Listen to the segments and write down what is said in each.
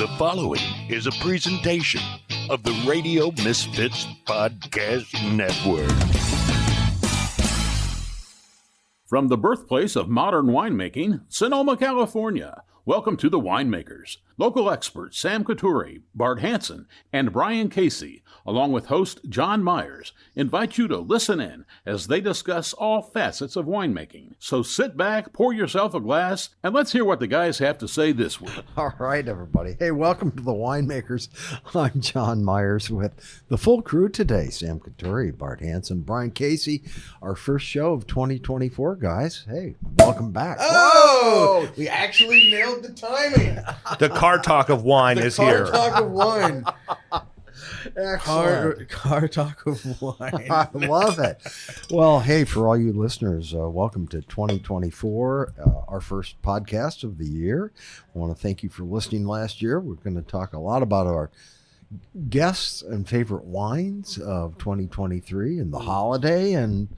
The following is a presentation of the Radio Misfits Podcast Network. From the birthplace of modern winemaking, Sonoma, California, welcome to The Winemakers. Local experts Sam Couturi, Bart Hansen, and Brian Casey, along with host John Myers, invite you to listen in as they discuss all facets of winemaking. So sit back, pour yourself a glass, and let's hear what the guys have to say this week. All right, everybody. Hey, welcome to The Winemakers. I'm John Myers with the full crew today. Sam Couturi, Bart Hansen, Brian Casey. Our first show of 2024, guys. Hey, welcome back. Oh, we actually nailed the timing. The car talk of wine is here. Car talk of wine. Excellent. Car talk of wine. I love it. Well, hey, for all you listeners, welcome to 2024, our first podcast of the year. I want to thank you for listening last year. We're going to talk a lot about our guests and favorite wines of 2023 and the holiday and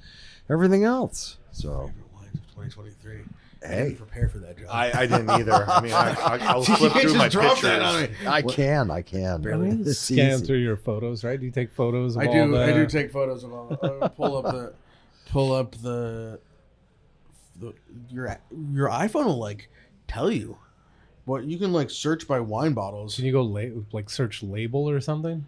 everything else. So, Favorite wines of 2023. I hey, didn't prepare for that, John. I didn't either. I mean, I'll You flip can't through my just drop that on pictures. me. I can. I mean, It's scan easy. through your photos, right? Do you take photos of I all do. the... I do take photos of all. Pull up your iPhone will like tell you what you can like search by wine bottles. Can you go like search label or something?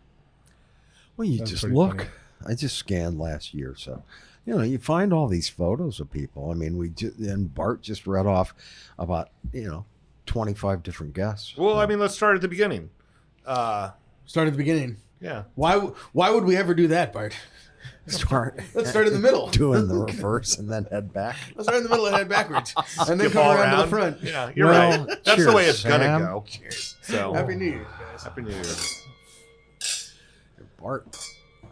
Well, you That's just pretty look. funny. I just scanned last year, so you find all these photos of people. I mean, and Bart just read off about 25 different guests. Well, I mean, let's start at the beginning. Start at the beginning. Yeah. Why would we ever do that, Bart? Start Let's start in the middle. doing the reverse and then head back. Let's start in the middle and head backwards, and then Skip come all around to the around. front. Yeah, you're Well, right. That's the way cheers, it's going Sam. to go. Cheers. So, Happy New Year, guys. Happy New Year. Bart.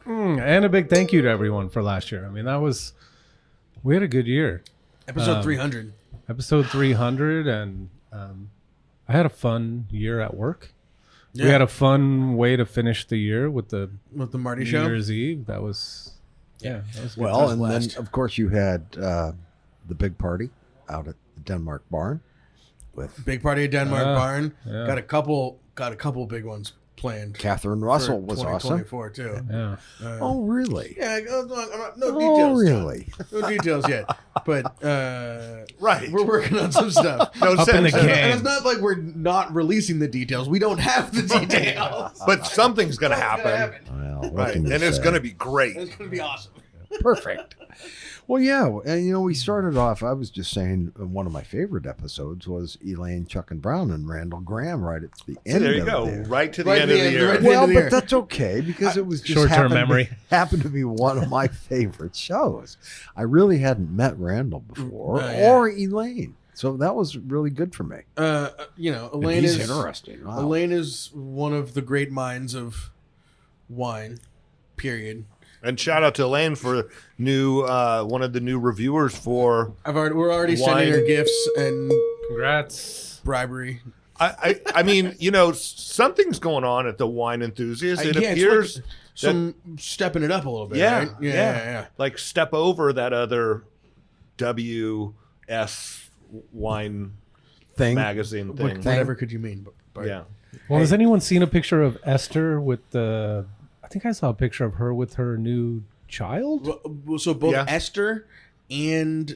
And a big thank you to everyone for last year. I mean, we had a good year. Episode 300. Episode 300, and I had a fun year at work. Yeah. We had a fun way to finish the year with the With the Marty New show. Year's Eve. That was good. Well, and blast. then of course you had the big party out at the Denmark Barn with Big party at Denmark Barn. yeah. Got a couple big ones planned. Catherine Russell for was awesome. 2024 too. Yeah. Oh, really? Yeah, no Oh, details. really? No details yet, but Right. we're working on some stuff. No Up in the sense. game. And it's not like we're not releasing the details. We don't have the details. But something's going to happen. Well, what Right. can And you it's say? going to be great. It's gonna be awesome. Perfect. Well, yeah, and we started off. I was just saying, one of my favorite episodes was Elaine, Chuck, and Brown and Randall Graham right at the So end. there you of go. there. Right to the Right end to of the the end, year. right to the Well, end of the but year. that's okay because it was just Short-term memory. happened to be one of my favorite shows. I really hadn't met Randall before yeah. or Elaine, so that was really good for me. Elaine He's is interesting. Wow. Elaine is one of the great minds of wine. Period. And shout out to Elaine for one of the new reviewers for. We're already Wine. sending her gifts and Congrats. bribery. I mean, something's going on at the Wine Enthusiast. It Yeah, it's appears like some stepping it up a little bit. Yeah, right? Yeah. like step over that other WS wine thing. magazine thing. Whatever could you mean? But Yeah. Well, has anyone seen a picture of Esther with the... I think I saw a picture of her with her new child. Well, so both Yeah. Esther and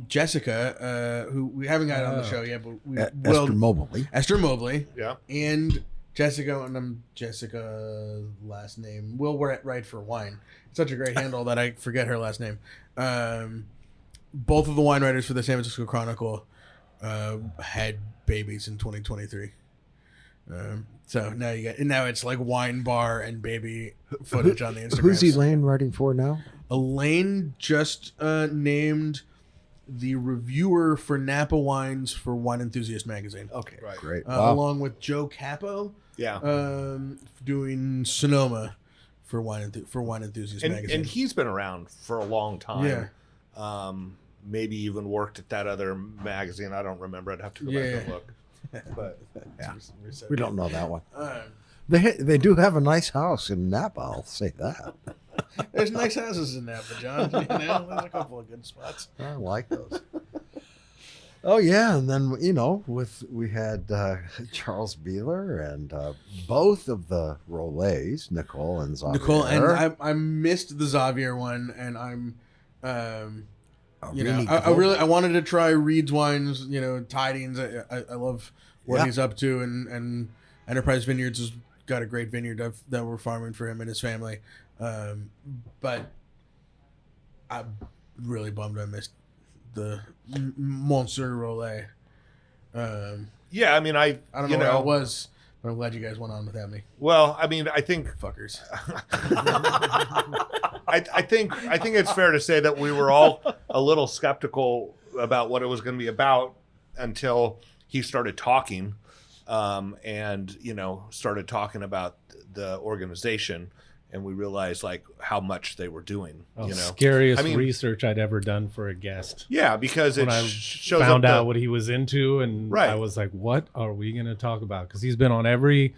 Jessica, who we haven't got on the show yet, but we Esther Mobley. Esther Mobley, Yeah. and Jessica, and I'm Jessica's last name. Will write for wine. It's such a great handle that I forget her last name. Both of the wine writers for the San Francisco Chronicle had babies in 2023. So now it's like wine bar and baby footage on the Instagram. Who's Elaine writing for now? Elaine just named the reviewer for Napa Wines for Wine Enthusiast magazine. Okay, Right. great. Wow. Along with Joe Capo, Yeah. doing Sonoma for Wine Enthusiast magazine. And he's been around for a long time. Yeah. Maybe even worked at that other magazine. I don't remember. I'd have to go back and look. But Yeah. We don't know that one. Uh, They do have a nice house in Napa. I'll say that. there's nice houses in Napa, John. There's a couple of good spots. I like those. Oh yeah, and then we had Charles Beeler and both of the Rolets, Nicole and Xavier. Nicole, and I missed the Xavier one, and I'm, I wanted to try Reed's wines, Tidings. I love what he's up to, and Enterprise Vineyards has got a great vineyard that we're farming for him and his family. But I'm really bummed I missed the Monsieur Rollet. Yeah, I mean, I don't know where I was, but I'm glad you guys went on without me. Well, I mean, I think Fuckers. I think it's fair to say that we were all a little skeptical about what it was going to be about until he started talking, and started talking about the organization, and we realized like how much they were doing. Scariest research I'd ever done for a guest. Yeah, because when I shows found up out what he was into, and I was like, "What are we going to talk about?" Because he's been on every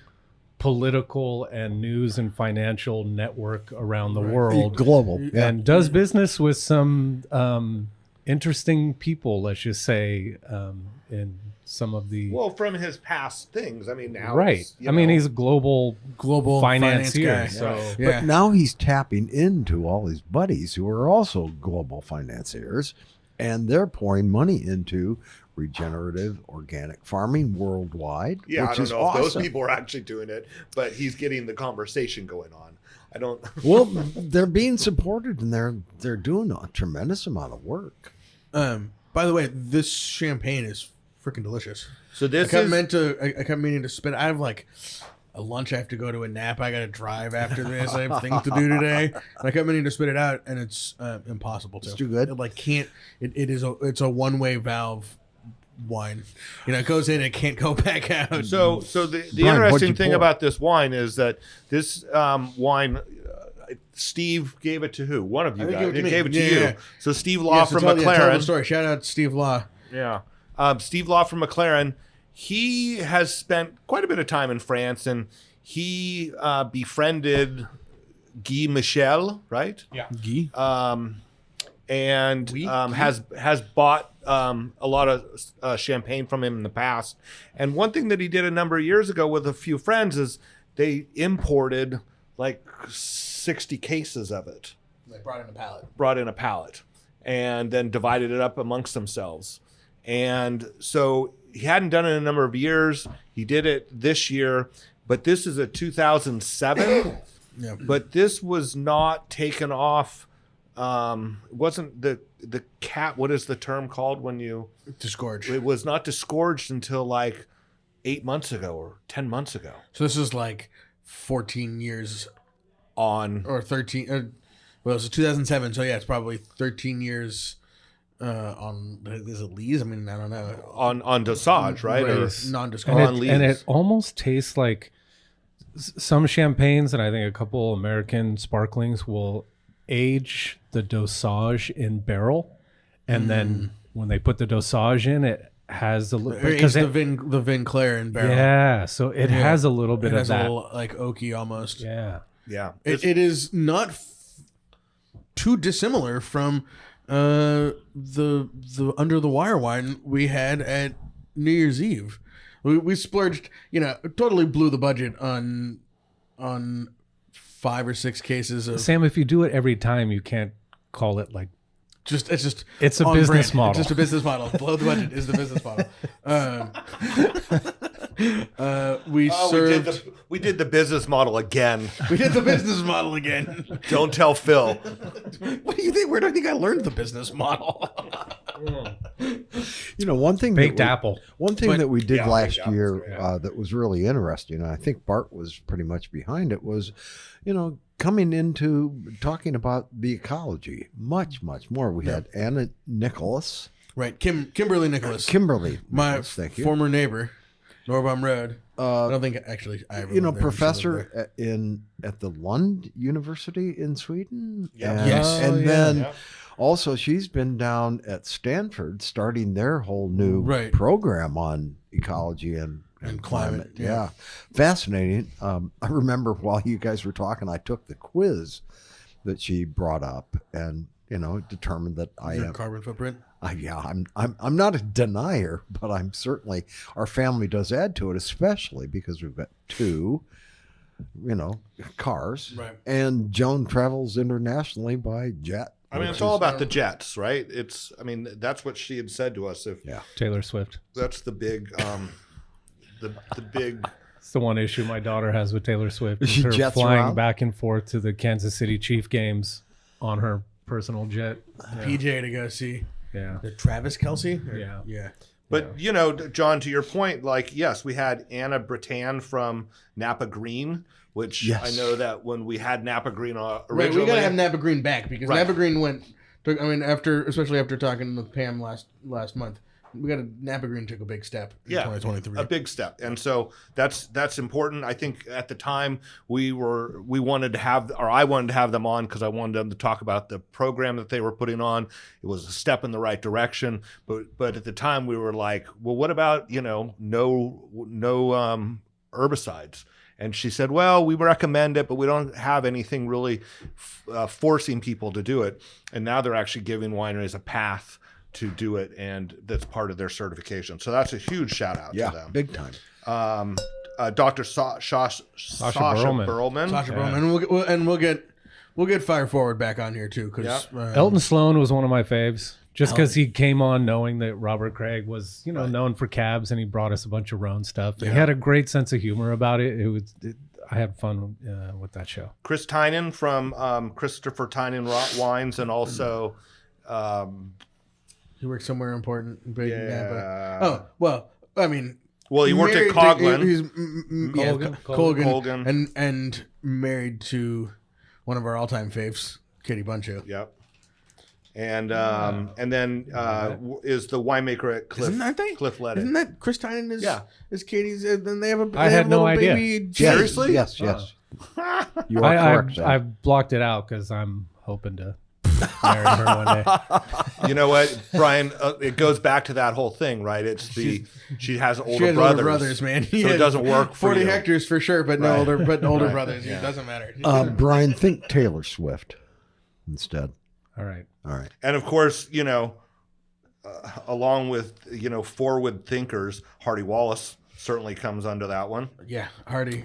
political and news and financial network around the world, global, and does business with some interesting people. Let's just say in some of the from his past things. I mean, now he's a global financier. Finance So, but now he's tapping into all his buddies who are also global financiers, and they're pouring money into regenerative organic farming worldwide. Yeah, which I is don't know awesome. if those people are actually doing it, but he's getting the conversation going on. I don't. Well, they're being supported, and they're doing a tremendous amount of work. By the way, this champagne is freaking delicious. So I kept meaning to spit. I have like a lunch. I have to go to a nap. I got to drive after this. I have things to do today. And I kept meaning to spit it out, and it's impossible to. It's too good. It's a one-way valve wine. It goes in, it can't go back out. So the Brian, interesting thing pour? about this wine is that this wine. Steve gave it to who? One of you guys. It gave it to you. Yeah. So Steve Law from tell McLaren. the story. Shout out to Steve Law. Yeah. Steve Law from McLaren. He has spent quite a bit of time in France, and he befriended Guy Michel, right? yeah. Guy. And has bought a lot of champagne from him in the past. And one thing that he did a number of years ago with a few friends is they imported like 60 cases of it. They brought in a pallet. And then divided it up amongst themselves. And so he hadn't done it in a number of years. He did it this year, but this is a 2007. Yeah. But this was not taken off. Wasn't the cat? What is the term called when you disgorge? It was not disgorged until like 8 months ago or 10 months ago. So this is like 14 years on or 13. Well, it was 2007, so yeah, it's probably 13 years on. Is it lees? I mean, I don't know. On dosage, right? Or non-discount. And it almost tastes like some champagnes, and I think a couple American sparklings will age the dosage in barrel, and then when they put the dosage in, it has a little because the Vin Claire in barrel. Yeah, so it has a little bit of that, a little, like oaky almost. Yeah. It is not too dissimilar from the under the wire wine we had at New Year's Eve. We splurged, totally blew the budget on 5 or 6 cases of Sam. If you do it every time, you can't call it like it's a on business brand. model. It's just a business model. Blow the budget is the business model. We did the business model again. We did the business model again. Don't tell Phil. What do you think? Where do I think I learned the business model? One thing baked apple. One thing that we did last year great. that was really interesting, and I think Bart was pretty much behind it, was, coming into talking about the ecology much, much more. We had Anna Nicholas. Right, Kimberly Nicholas. Kimberly, my Nicholas, thank you. former neighbor, Norbaum Road. I don't think actually I ever lived there. Professor at the Lund University in Sweden. Yeah. And then also she's been down at Stanford starting their whole new program on ecology and climate. Yeah. Fascinating. I remember while you guys were talking, I took the quiz that she brought up and, determined that I am carbon footprint. I'm not a denier, but I'm certainly, our family does add to it, especially because we've got two, cars. Right. And Joan travels internationally by jet. I mean, it's all about the jets, right? That's what she had said to us. Taylor Swift. That's the big, the big. It's the one issue my daughter has with Taylor Swift. She Is her jets flying around? back and forth to the Kansas City Chief games on her personal jet. Yeah. PJ to go see Yeah. the Travis Kelsey. Yeah. But John, to your point, like, yes, we had Anna Bretan from Napa Green, which Yes. I know that when we had Napa Green Right, originally, we gotta have Napa Green back because Right. Napa Green especially after talking with Pam last month, Napa Green took a big step in 2023. a big step, and so that's important. I think at the time I wanted to have them on because I wanted them to talk about the program that they were putting on. It was a step in the right direction, but at the time we were like, well, what about no herbicides? And she said, well, we recommend it, but we don't have anything really forcing people to do it. And now they're actually giving wineries a path to do it, and that's part of their certification. So that's a huge shout out to them. Big time. Dr. Sasha Burlman. Sasha Berman, and we'll get Fire Forward back on here too because Elton Sloan was one of my faves. Just because he came on knowing that Robert Craig was, known for cabs, and he brought us a bunch of Rhone stuff. He had a great sense of humor about it. I had fun with that show. Chris Tynan from Christopher Tynan Wines, and also he works somewhere important in Big Napa. Oh well, I mean, he worked at Coghlan. He's Colgan. and married to one of our all-time faves, Katie Buncho. Yep. And then is the winemaker at Cliff Leddy. Isn't that Chris Tynan is Katie's? Then they have a I had no idea. baby. Seriously? Yes. You are correct. Sam. I blocked it out because I'm hoping to marry her one day. You know what, Brian? It goes back to that whole thing, right? It's she has older brothers, man. So it doesn't work for 40 you. hectares for sure, but no older brothers. It doesn't matter. Brian, think Taylor Swift instead. All right. And of course, along with forward thinkers, Hardy Wallace certainly comes under that one. Yeah, Hardy.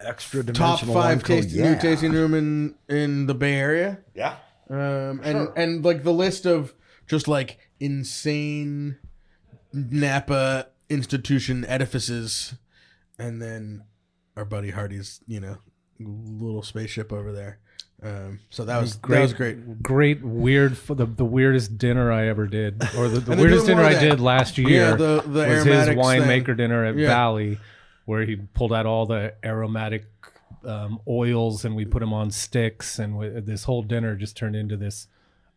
Extra Top dimensional 5 new tasting room in the Bay Area. Yeah. And like the list of just like insane Napa institution edifices, and then our buddy Hardy's little spaceship over there. So that was great. That was great. Great weird for the weirdest dinner I ever did, or the And weirdest they're doing dinner more I of that. did last year. Yeah, the was his aromatics winemaker thing. dinner at Yeah. Valley, where he pulled out all the aromatic oils and we put them on sticks, and this whole dinner just turned into this.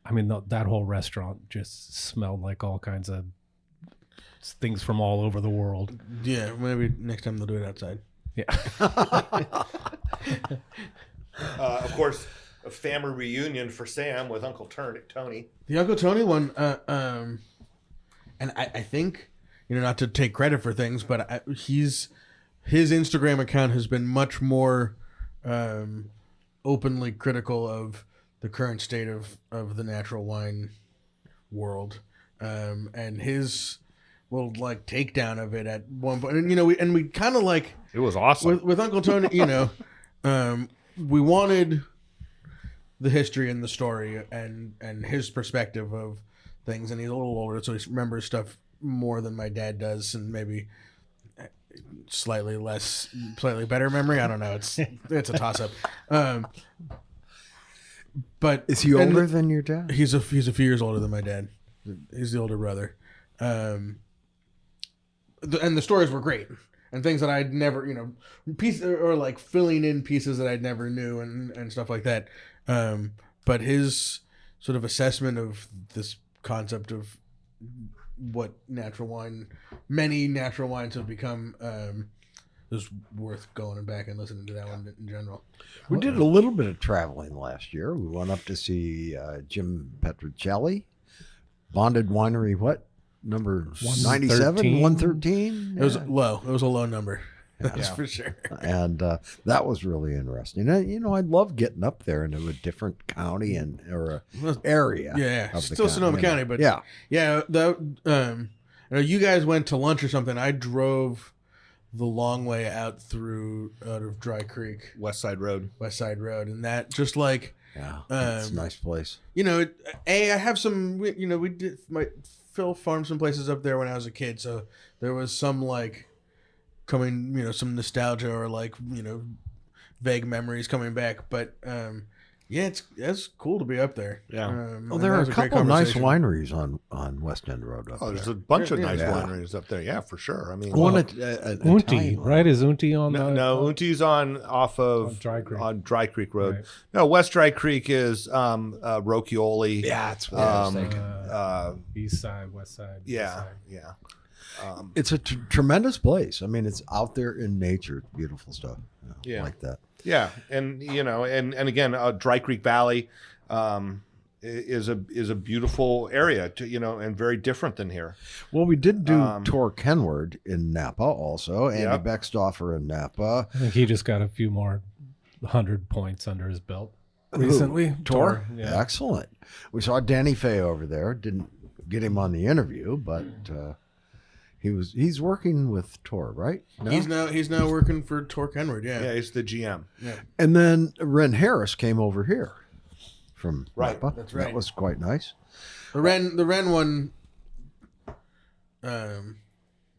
I mean, that whole restaurant just smelled like all kinds of things from all over the world. Yeah, maybe next time they'll do it outside. Yeah. Of course, a family reunion for Sam with Uncle Tony. The Uncle Tony one, and I think, not to take credit for things, but his Instagram account has been much more openly critical of the current state of the natural wine world, and his little takedown of it at one point, and we kind of It was awesome. with Uncle Tony, we wanted the history and the story and his perspective of things, and he's a little older, so he remembers stuff more than my dad does, and maybe slightly better memory. I don't know. It's a toss up. But Is he older than your dad? he's a few years older than my dad. He's the older brother. And the stories were great, and things that I'd never, or filling in pieces that I'd never knew and stuff like that. But his sort of assessment of this concept of what many natural wines have become, is worth going back and listening to that one in general. We did a little bit of traveling last year. We went up to see Jim Petrocelli, Bonded Winery, number 97, 113? It was low. It was a low number. That's for sure. And that was really interesting. And, I love getting up there into a different county or a area. Yeah, of the still Sonoma County, but yeah. You guys went to lunch or something. I drove the long way out of Dry Creek, West Side Road, and that just like it's a nice place. I have some. We did Phil farmed some places up there when I was a kid, so there was some like coming, some nostalgia or like vague memories coming back. But it's cool to be up there. Yeah. There are a couple of nice wineries on West End Road up there. There's a bunch of nice wineries up there. Yeah, for sure. I mean, Unti, right? Is Unti on? No, Unti's off of Dry Creek Road. Right. No, West Dry Creek is Rocchioli. Yeah, that's what I was thinking. East side, west side. Yeah, east side. yeah. It's a tremendous place. I mean, it's out there in nature. Beautiful stuff. Yeah. Like that. Yeah, and and again, Dry Creek Valley is a beautiful area, and very different than here. Well, we did do Tor Kenward in Napa also. Andy Beckstoffer in Napa. I think he just got a few more 100 points under his belt recently. Tor? Yeah. Excellent. We saw Danny Fay over there. Didn't get him on the interview, but he's working with Tor, right? No? He's now working for Tor Kenward. Yeah, he's the GM. Yeah. And then Ren Harris came over here from Napa. That's right. That was quite nice. The Ren one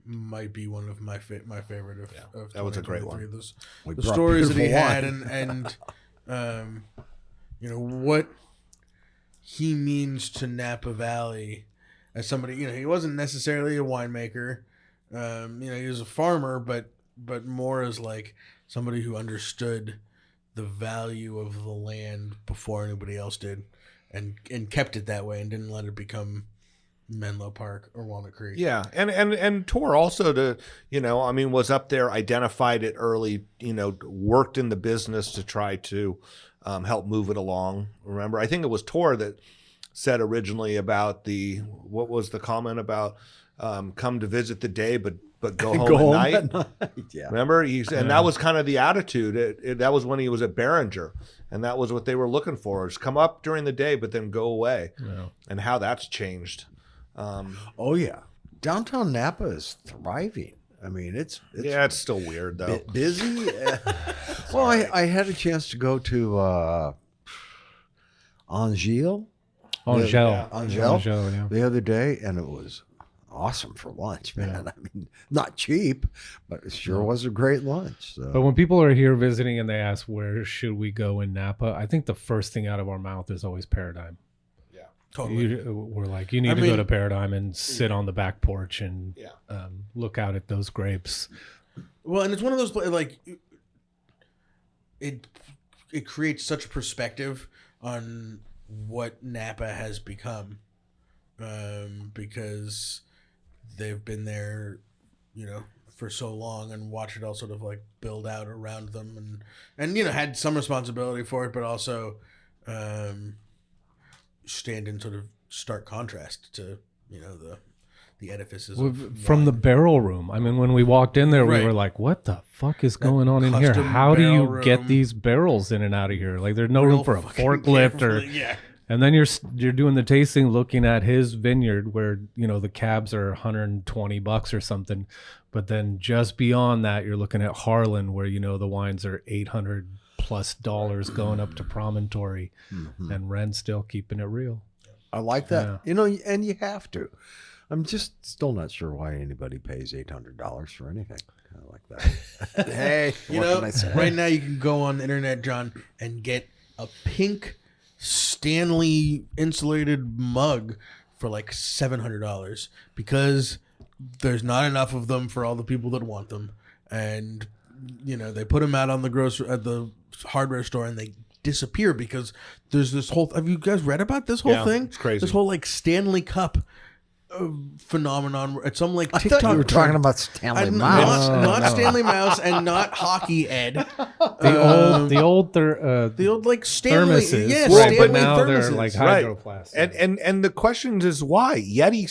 might be one of my favorite of that was a great one. The stories that he had and what he means to Napa Valley as somebody, he wasn't necessarily a winemaker. He was a farmer, but more as like somebody who understood the value of the land before anybody else did, and kept it that way and didn't let it become Menlo Park or Walnut Creek. Yeah, and Tor also was up there, identified it early, worked in the business to try to help move it along. Remember, I think it was Tor that said originally about what was the comment about come to visit the day, but go home at night. Yeah. Remember, and that was kind of the attitude. That was when he was at Behringer, and that was what they were looking for: is come up during the day, but then go away. Yeah. And how that's changed. Oh yeah, downtown Napa is thriving. I mean, it's still weird though. Busy. Well, I had a chance to go to Angel the other day, and it was awesome for lunch, man. I mean, not cheap, but it sure was a great lunch. So. But when people are here visiting and they ask where should we go in Napa, I think the first thing out of our mouth is always Paradigm. Yeah, totally. We're like, you need to go to Paradigm and sit on the back porch and look out at those grapes. Well, and it's one of those like it creates such perspective on what Napa has become, because they've been there, for so long and watched it all sort of like build out around them and had some responsibility for it, but also stand in sort of stark contrast to the edifices from the barrel room. I mean, when we walked in there, we were like, what the fuck is going on in here? How do you get these barrels in and out of here? Like, there's no room for a forklift and then you're doing the tasting looking at his vineyard where, the cabs are $120 or something. But then just beyond that, you're looking at Harlan where, the wines are $800+ going up to Promontory, and Ren's still keeping it real. I like that. And you have to. I'm just still not sure why anybody pays $800 for anything like that. Hey, right now you can go on the internet, John, and get a pink Stanley insulated mug for like $700 because there's not enough of them for all the people that want them, and they put them out on the hardware store and they disappear because there's this whole. Have you guys read about this whole thing? It's crazy. This whole like Stanley Cup phenomenon. It's some like I TikTok. thought you were talking about Stanley Mouse. Not Stanley Mouse and not Hockey Ed. The old like Stanley, thermoses. Yeah, Well, Stanley but now thermoses. they're like hydroplastic. And the question is why Yeti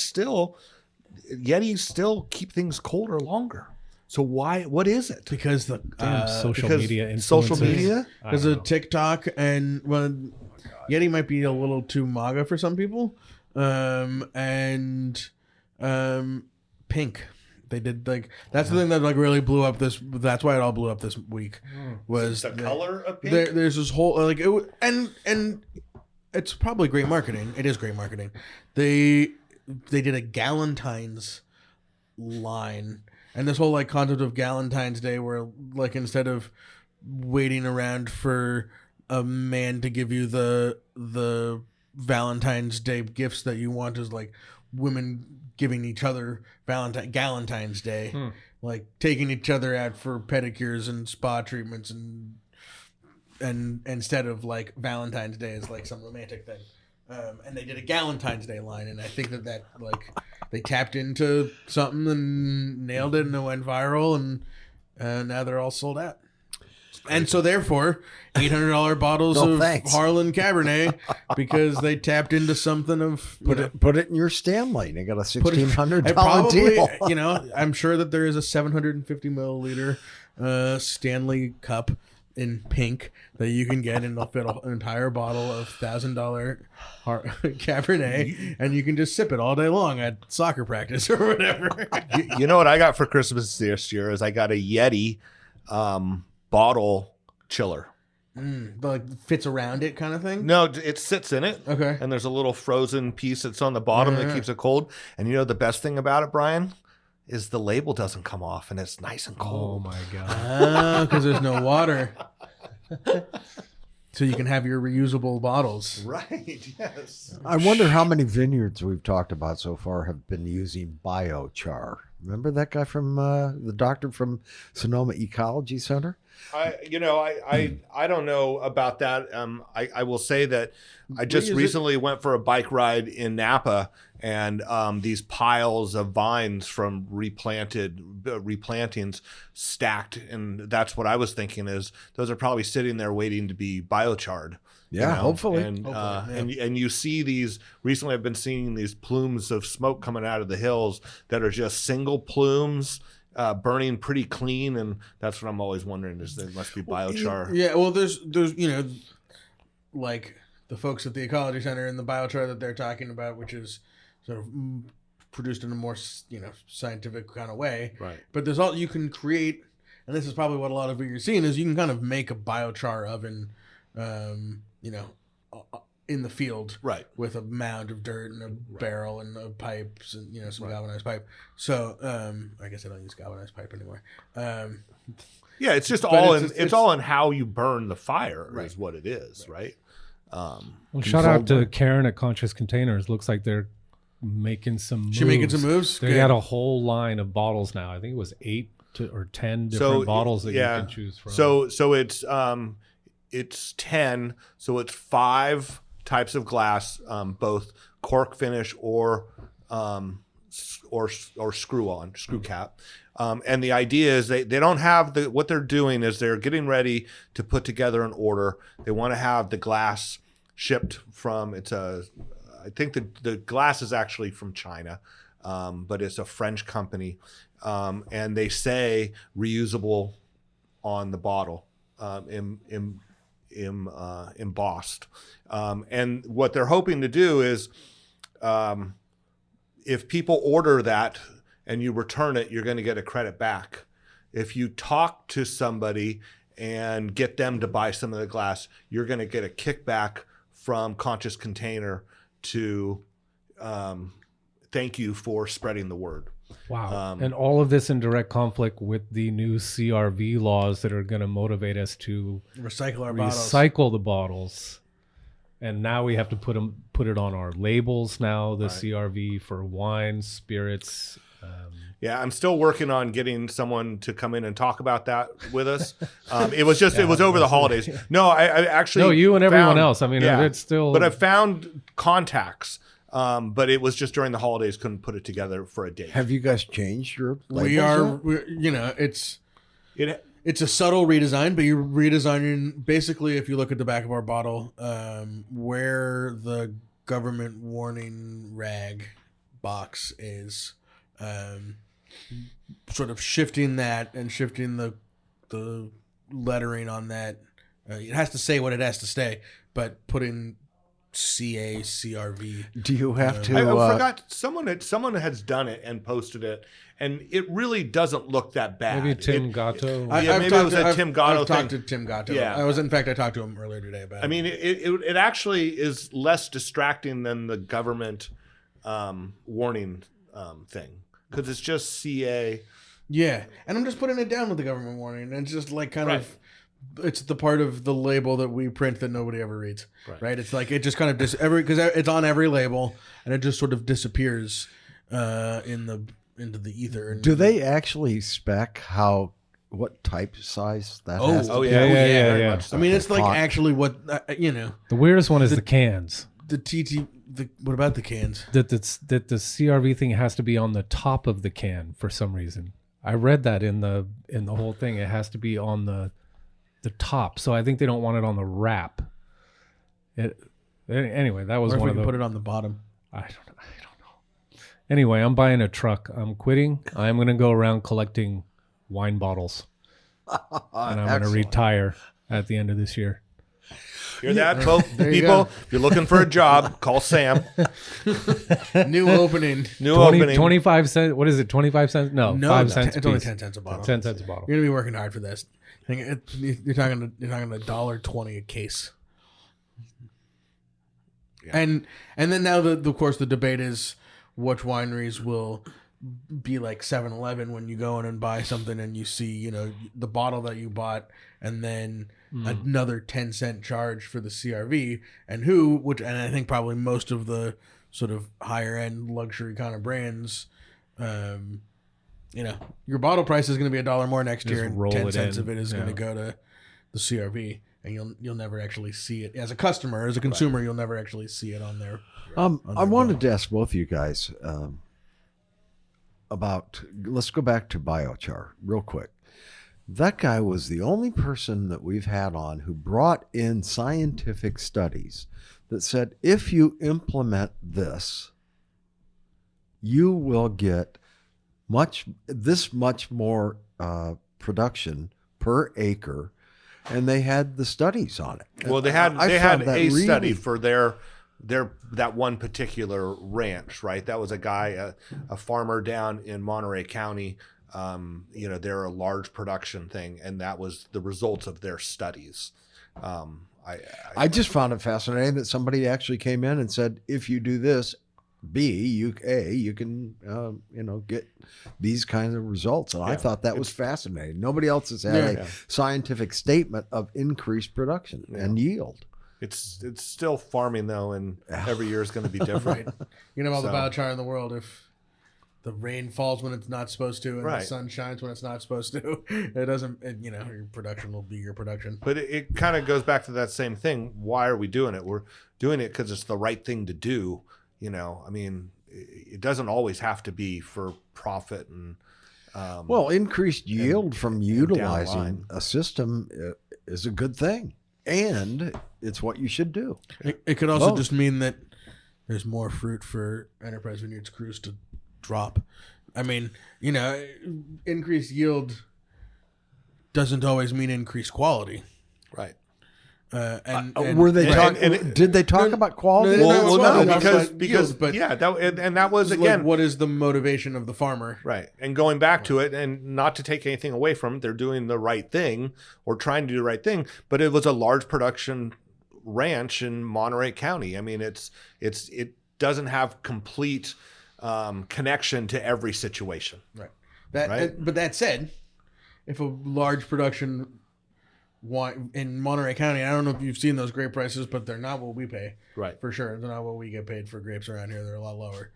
still keep things colder longer. So why? What is it? Because the Damn social because media social influencers. media? I because don't of know. TikTok and Yeti might be a little too MAGA for some people, and Pink. They did that's the thing that really blew up this. That's why it all blew up this week. Was The color of pink? there's this whole and it's probably great marketing. It is great marketing. They did a Galentine's line, and this whole concept of Galentine's Day, where instead of waiting around for a man to give you the Valentine's Day gifts that you want, is women giving each other Galentine's Day, taking each other out for pedicures and spa treatments, and instead of Valentine's Day is some romantic thing. And they did a Galentine's Day line, and I think that they tapped into something and nailed it, and it went viral, and now they're all sold out. And so therefore, $800 bottles of thanks. Harlan Cabernet, because they tapped into something of Put it in your Stanley. They got a put it- $1,600 and probably, deal. I'm sure that there is a 750 milliliter Stanley cup in pink that you can get, and they'll fit an entire bottle of $1,000 Cabernet, and you can just sip it all day long at soccer practice or whatever. You know what I got for Christmas this year is I got a Yeti bottle chiller. Fits around it kind of thing. No, it sits in it. Okay. And there's a little frozen piece that's on the bottom that keeps it cold. And you know the best thing about it, Brian, is the label doesn't come off and it's nice and Oh cold. my god. Because there's no water. So you can have your reusable bottles. Right, yes. I wonder how many vineyards we've talked about so far have been using biochar. Remember that guy from the doctor from Sonoma Ecology Center? I don't know about that. I will say that I just recently went for a bike ride in Napa, and these piles of vines from replantings stacked, and that's what I was thinking is those are probably sitting there waiting to be biochard. Yeah, hopefully. And you see these recently. I've been seeing these plumes of smoke coming out of the hills that are just single plumes. Burning pretty clean, and that's what I'm always wondering is there must be biochar. Yeah, well, there's the folks at the Ecology Center and the biochar that they're talking about, which is sort of produced in a more scientific kind of way. Right. But there's all you can create, and this is probably what a lot of you're seeing is you can kind of make a biochar oven, in the field, Right. with a mound of dirt and a barrel and pipes and some galvanized pipe. So I guess I don't use galvanized pipe anymore. Yeah, it's just But all it's it's all in how you burn the fire Right. is what it is, right? Well, shout out to Karen at Conscious Containers. Looks like they're making some moves. She making some moves? They Good. got a whole line of bottles now. I think it was 8 or 10 different bottles that you can choose from. So it's 10. So it's 5 types of glass, both cork finish or screw cap. And the idea is they don't have what they're doing is they're getting ready to put together an order. They want to have the glass shipped from I think the glass is actually from China, but it's a French company. And they say reusable on the bottle, embossed. And what they're hoping to do is if people order that and you return it, you're going to get a credit back. If you talk to somebody and get them to buy some of the glass, you're going to get a kickback from Conscious Container to thank you for spreading the word. Wow. And all of this in direct conflict with the new CRV laws that are going to motivate us to recycle the bottles. And now we have to put it on our labels now, the CRV for wines, spirits. Yeah, I'm still working on getting someone to come in and talk about that with us. It was over the holidays. No, I actually. No, you and everyone else. I mean, it's still. But I found contacts. But it was just during the holidays, couldn't put it together for a date. Have you guys changed your labels yet? It's a subtle redesign, but you're redesigning basically, if you look at the back of our bottle, where the government warning rag box is. sort of shifting that and shifting the lettering on that. It has to say what it has to say, but putting CACRV. Do you have to? I forgot someone has done it and posted it, and it really doesn't look that bad. Maybe Tim Gatto. Maybe it was a Tim Gatto thing. I've talked to Tim Gatto. Yeah. In fact, I talked to him earlier today about it. I mean, it actually is less distracting than the government warning thing, because it's just CA. Yeah, and I'm just putting it down with the government warning, and it's just like kind of. It's the part of the label that we print that nobody ever reads, right? It's like it just kind of because it's on every label, and it just sort of disappears into the ether. And, do they actually spec what type size that has? Oh yeah. Yeah. Much so. I mean, it's like Font. actually what The weirdest one is the cans. the TT. What about the cans? That the CRV thing has to be on the top of the can for some reason. I read that in the whole thing. It has to be on the top. So I think they don't want it on the wrap. Anyway, that was Or if one we of can the. put it on the bottom. I don't know. Anyway, I'm buying a truck. I'm quitting. I'm going to go around collecting wine bottles, and I'm going to retire at the end of this year. Hear that, folks? There you People, go. if you're looking for a job, call Sam. New opening. 25 cents. What is it? 25 cents? No, No, 5 no, cents. it's only piece. 10 cents a bottle. 10 cents a bottle. You're gonna be working hard for this. You're talking $1.20 a case. Yeah. And then now of course the debate is which wineries will be like 7-Eleven when you go in and buy something and you see the bottle that you bought and then another 10-cent charge for the CRV, and I think probably most of the sort of higher end luxury kind of brands, your bottle price is going to be $1 more next Just year, and roll 10 it cents in. of it is going to go to the CRV, and you'll never actually see it as a customer, as a consumer. You'll never actually see it on there. I wanted to ask both of you guys about. Let's go back to biochar real quick. That guy was the only person that we've had on who brought in scientific studies that said if you implement this, you will get much more production per acre, and they had the studies on it. Well, they had found that a study really- for that one particular ranch, right? That was a guy, a farmer down in Monterey County. They're a large production thing, and that was the results of their studies. I just found it fascinating that somebody actually came in and said, if you do this, you can get these kinds of results. And I thought that was fascinating. Nobody else has had a scientific statement of increased production and yield. It's still farming though, and every year is going to be different. All the biochar in the world. If the rain falls when it's not supposed to, and Right. the sun shines when it's not supposed to, it doesn't. Your production will be your production. But it kind of goes back to that same thing. Why are we doing it? We're doing it because it's the right thing to do. I mean, it doesn't always have to be for profit and. Increased yield from down the utilizing line. a system is a good thing, and it's what you should do. It could also Both. just mean that there's more fruit for Enterprise Vineyards crews to drop. I mean, increased yield doesn't always mean increased quality. Right. Were they and- talking? and- Did they talk about quality? No, Well, well, no, no, because but that was like, again what is the motivation of the farmer? right. And going back to it, and not to take anything away from it, they're doing the right thing or trying to do the right thing. But it was a large production ranch in Monterey County. I mean, it doesn't have complete connection to every situation. Right. Right. But that said, if a large production wine in Monterey County, I don't know if you've seen those grape prices, but they're not what we pay. Right. For sure. They're not what we get paid for grapes around here. They're a lot lower.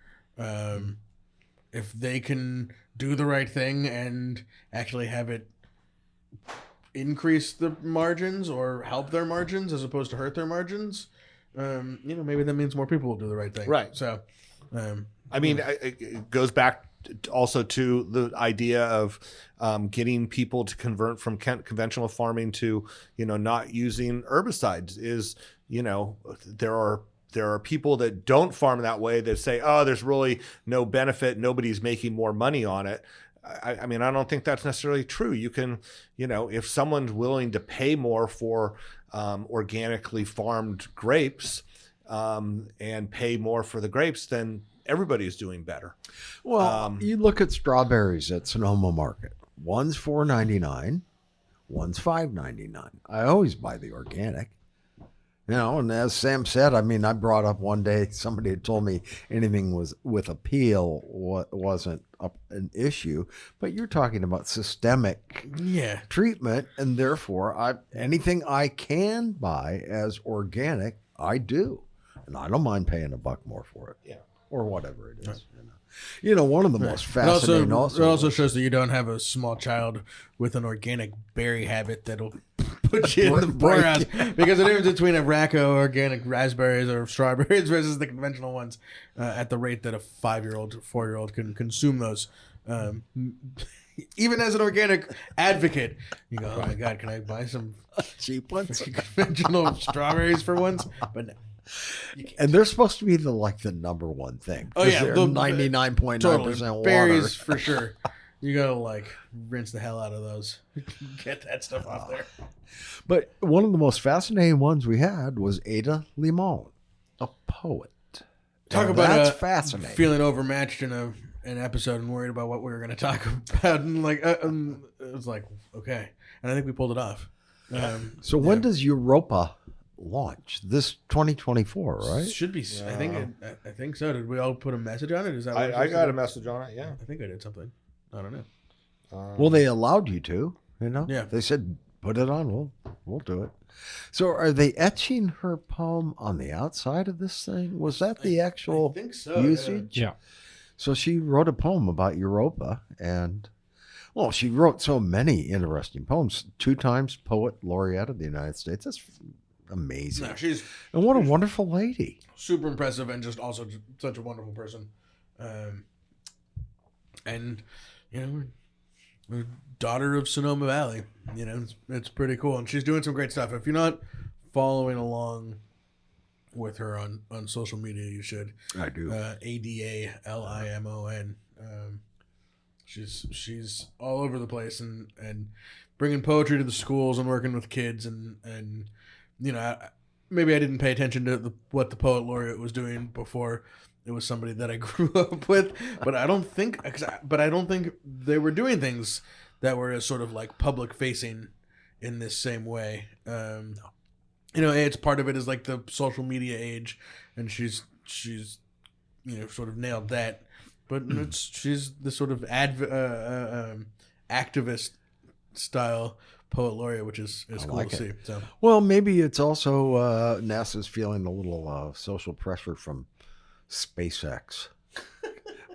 If they can do the right thing and actually have it increase the margins or help their margins as opposed to hurt their margins, maybe that means more people will do the right thing. Right. So, I mean, it goes back also to the idea of getting people to convert from conventional farming to, not using herbicides. There are people that don't farm that way that say, oh, there's really no benefit. Nobody's making more money on it. I mean, I don't think that's necessarily true. You can, if someone's willing to pay more for organically farmed grapes and pay more for the grapes, then everybody's doing better. Well, you look at strawberries at Sonoma Market. One's $4.99, one's $5.99. I always buy the organic. And as Sam said, I mean, I brought up one day, somebody had told me anything was with a peel wasn't an issue, but you're talking about systemic treatment, and therefore anything I can buy as organic, I do. And I don't mind paying $1 more for it. Yeah. Or whatever it is. One of the most fascinating It also shows that you don't have a small child with an organic berry habit that'll put you in the poorhouse. Because the difference between a rack of organic raspberries or strawberries versus the conventional ones, at the rate that a 5-year-old, 4-year-old can consume those. Even as an organic advocate, you go, oh my God, can I buy some cheap ones? Conventional strawberries for once? But no. And they're supposed to be the number one thing. Oh yeah, they're 99.9% water. Berries for sure. You gotta rinse the hell out of those. Get that stuff off there. But one of the most fascinating ones we had was Ada Limon, a poet. Talk now about that's fascinating. Feeling overmatched in an episode and worried about what we were going to talk about. And it was like, okay, and I think we pulled it off. So when does Europa launch? This 2024, right? Should be. Yeah. I think so. Did we all put a message on it? Is that what I got a message on it? Yeah. I think I did something. I don't know. Well, they allowed you to. Yeah. They said put it on. We'll do it. So are they etching her poem on the outside of this thing? Was that the actual I think so, usage? Yeah. So she wrote a poem about Europa, and she wrote so many interesting poems. 2 times poet laureate of the United States. That's amazing. No, and what a wonderful lady. Super impressive, and just also such a wonderful person. And we're daughter of Sonoma Valley. It's pretty cool, and she's doing some great stuff. If you're not following along with her on social media, you should. I do. ADALIMON. She's all over the place and bringing poetry to the schools and working with kids and maybe I didn't pay attention to what the poet laureate was doing before it was somebody that I grew up with, but I don't think they were doing things that were as sort of public facing in this same way. It's part of it is the social media age, and she's sort of nailed that, but she's the sort of activist style poet laureate, which is cool to see. So. Well, maybe it's also NASA's feeling a little social pressure from SpaceX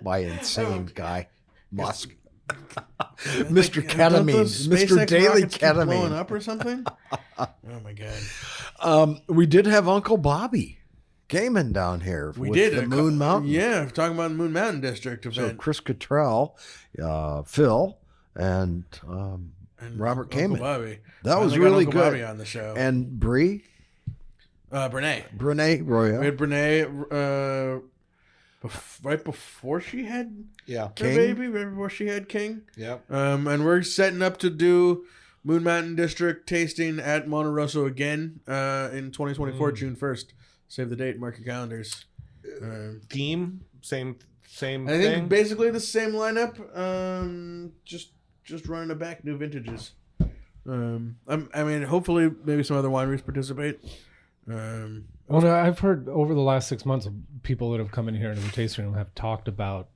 by insane guy Musk. Mr. Ketamine, Mr. Daily Ketamine, blowing up or something. Oh my God! We did have Uncle Bobby Gaiman down here. We with did the Moon Mountain. Yeah, talking about the Moon Mountain District event. So Chris Cottrell, Phil, and Robert Kamen. Bobby. That was really good. Bobby on the show. And Bree. Brene Roya. We had Brene right before she had her King. baby, right before she had King. Yep. And we're setting up to do Moon Mountain District tasting at Monte Rosso again in 2024, June 1st. Save the date, mark your calendars. Theme, same I thing. think basically the same lineup, just running it back, new vintages. Hopefully maybe some other wineries participate. Well, no, I've heard over the last 6 months, people that have come in here into the tasting room have talked about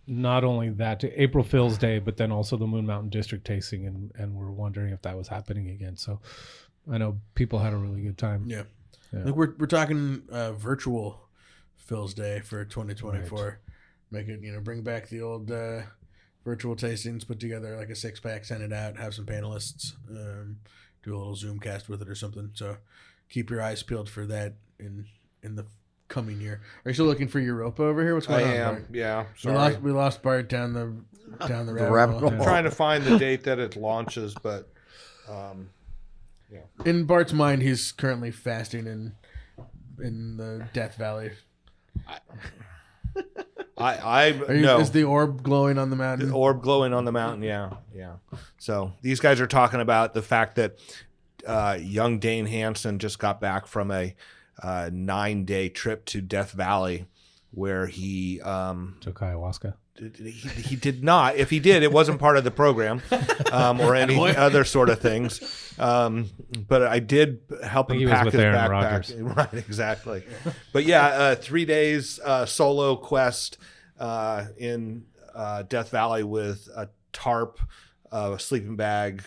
not only that April Fool's Day, but then also the Moon Mountain District tasting, and we're wondering if that was happening again. So I know people had a really good time. Yeah. I think we're talking virtual Phil's Day for 2024. Right. Make it, bring back the old virtual tastings, put together a 6-pack, send it out, have some panelists, do a little Zoom cast with it or something. So keep your eyes peeled for that in the coming year. Are you still looking for Europa over here? What's going on? I am. Bart? Yeah. Sorry. We lost Bart down the rabbit hole. I'm trying to find the date that it launches, but in Bart's mind, he's currently fasting in the Death Valley. No. Is the orb glowing on the mountain? The orb glowing on the mountain, yeah. So these guys are talking about the fact that young Dane Hansen just got back from a 9-day trip to Death Valley, where he took ayahuasca. He did not. If he did, it wasn't part of the program or any other sort of things. But I did help him pack his backpack. Right, exactly. But yeah, 3 days solo quest in Death Valley with a tarp, a sleeping bag,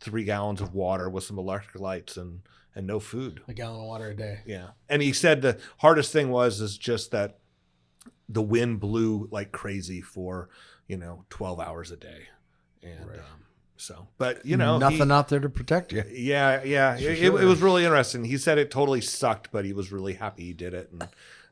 3 gallons of water with some electrolytes and no food. A gallon of water a day. Yeah. And he said the hardest thing is just that the wind blew like crazy for 12 hours a day, and but nothing out there to protect you. Yeah. It was really interesting. He said it totally sucked, but he was really happy he did it, and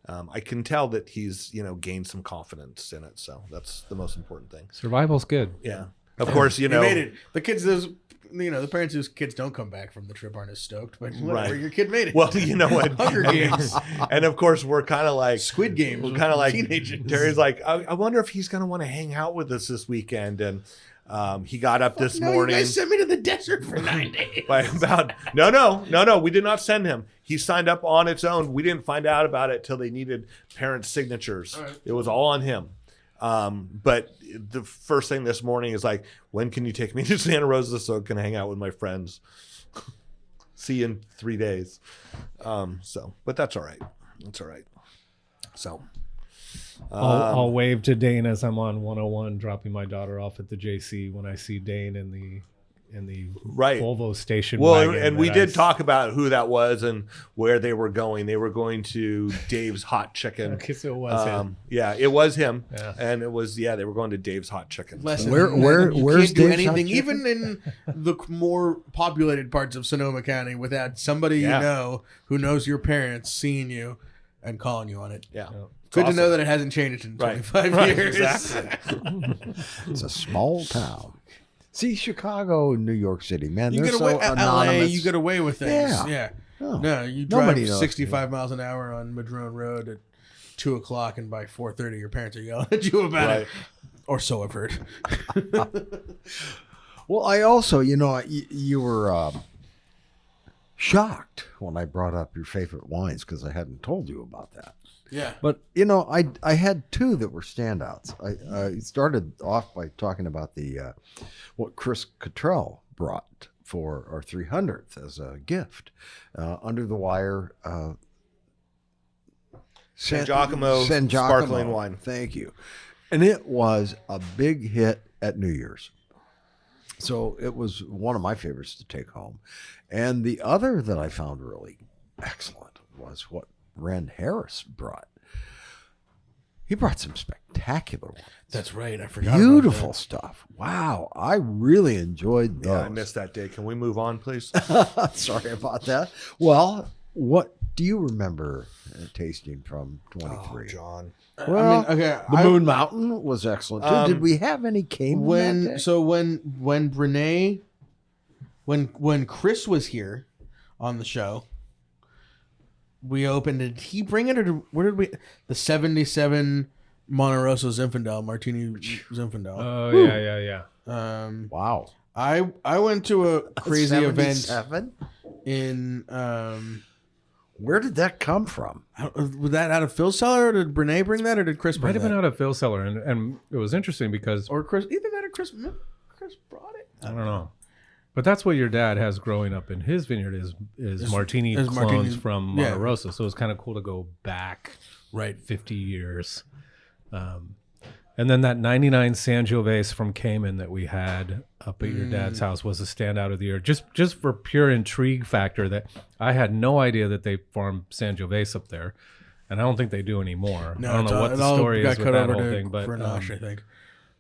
I can tell that he's gained some confidence in it. So that's the most important thing. Survival's good. Yeah, of course. He made it. The kids, the parents whose kids don't come back from the trip aren't as stoked, but whatever, right. Your kid made it. Well, you know what? Hunger Games. And of course, we're kind of like Squid Games. We're kind of like teenagers. Terry's like, I wonder if he's going to want to hang out with us this weekend. And he got up this morning. You guys sent me to the desert for 9 days. By about no, we did not send him. He signed up on its own. We didn't find out about it till they needed parents' signatures. Right. It was all on him. But the first thing this morning is like, when can you take me to Santa Rosa so I can hang out with my friends? See you in 3 days. But that's all right. That's all right. So I'll wave to Dane as I'm on 101 dropping my daughter off at the JC when I see Dane in the right. Volvo station. Well, and we did talk about who that was and where they were going. They were going to Dave's Hot Chicken. Okay, so it was him. Yeah, it was him. Yeah. And it was they were going to Dave's Hot Chicken. Listen, where's can't do Dave's anything, Hot even in the more populated parts of Sonoma County, without somebody you know who knows your parents seeing you and calling you on it. Yeah. Good to know that it hasn't changed in 25 years. Exactly. It's a small town. See, Chicago and New York City, man, You they're get so away anonymous. LA, you get away with things. Yeah. Oh, No, you nobody drive knows 65 miles an hour on Madrone Road at 2 o'clock, and by 4:30, your parents are yelling at you about it. Or so I've heard. Well, I also, you were shocked when I brought up your favorite wines because I hadn't told you about that. Yeah. But, I had 2 that were standouts. I started off by talking about what Chris Cottrell brought for our 300th as a gift. Under the Wire San Giacomo sparkling wine. Thank you. And it was a big hit at New Year's. So it was one of my favorites to take home. And the other that I found really excellent was what Ren Harris brought. He brought some spectacular ones. That's right. I forgot. Beautiful stuff. Wow. I really enjoyed those. Yeah, I missed that day. Can we move on, please? Sorry about that. Well, what do you remember tasting from 23? Oh, John. Well, okay. the Moon Mountain was excellent too. Did we have any came when that day? so when Brene when Chris was here on the show, we opened it. Did he bring it, or where did we? The 77 Monte Rosso Zinfandel Martini Zinfandel. Oh yeah. Wow. I went to a crazy event 77? in Where did that come from? was that out of Phil's cellar, or did Brene bring that, or did Chris bring Might have that? been out of Phil's cellar, and it was interesting because Or Chris, either that or Chris brought it. I don't know. But that's what your dad has growing up in his vineyard is martini is clones martini- from yeah. Monte Rosso. So it's kind of cool to go back Right. 50 years. And then that 99 Sangiovese from Cayman that we had up at your dad's house was a standout of the year. Just for pure intrigue factor that I had no idea that they farmed Sangiovese up there. And I don't think they do anymore. No, I don't know what the story is with that whole thing. But Grenache, I think.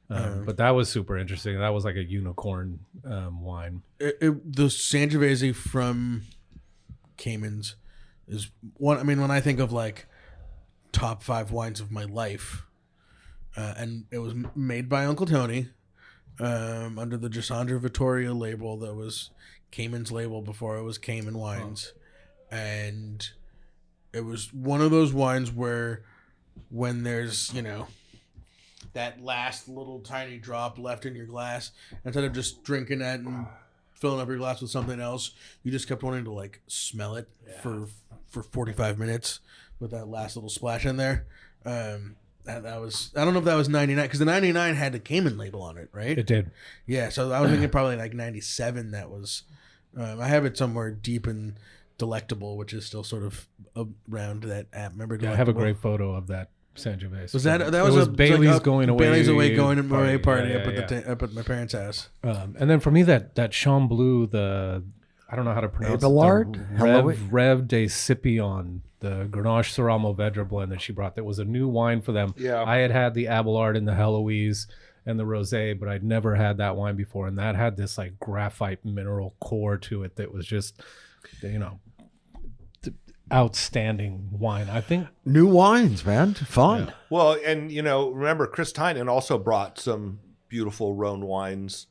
but that was super interesting. That was like a unicorn wine. The Sangiovese from Cayman's is one. I mean, when I think of like top 5 wines of my life, and it was made by Uncle Tony under the Gisandra Vittoria label that was Cayman's label before it was Cayman Wines, and it was one of those wines where when there's that last little tiny drop left in your glass, instead of just drinking that and filling up your glass with something else, you just kept wanting to like smell it for 45 minutes with that last little splash in there. That was, I don't know if that was 99, because the 99 had the Cayman label on it, right? It did. Yeah, so I was thinking probably like 97. That was, I have it somewhere deep in Delectable, which is still sort of around that app. Remember? Yeah, I have a great photo of that Sangiovese. Was that was a Bailey's like going away? Bailey's going away party Yeah, up at my parents' house. and then for me, that Chamblou, I don't know how to pronounce Abelard? it. Rev de Scipion, the Grenache Syrah Mourvedre blend that she brought. That was a new wine for them. Yeah. I had the Abelard and the Heloise and the Rosé, but I'd never had that wine before. And that had this like graphite mineral core to it that was just, outstanding wine. I think New wines, man. Fun. Well, and remember Chris Tynan also brought some beautiful Rhone wines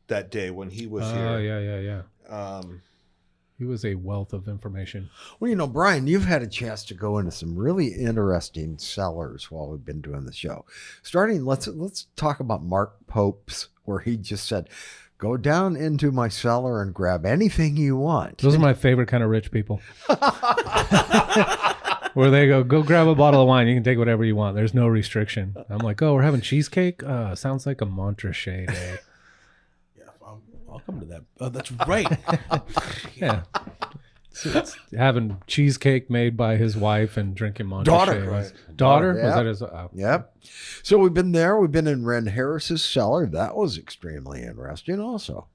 that day when he was here. Yeah. He was a wealth of information. Well, Brian, you've had a chance to go into some really interesting cellars while we've been doing the show. Starting, let's talk about Mark Pope's, where he just said, "Go down into my cellar and grab anything you want." Those are my favorite kind of rich people. Where they go grab a bottle of wine. You can take whatever you want. There's no restriction. I'm like, oh, we're having cheesecake? Sounds like a Montrachet day. I'll come to that. Oh, that's right. Yeah. It's having cheesecake made by his wife and drinking Montrachet. Daughter. Daughter? Daughter, Was yeah. that his? Yep. So we've been there. We've been in Ren Harris's cellar. That was extremely interesting also.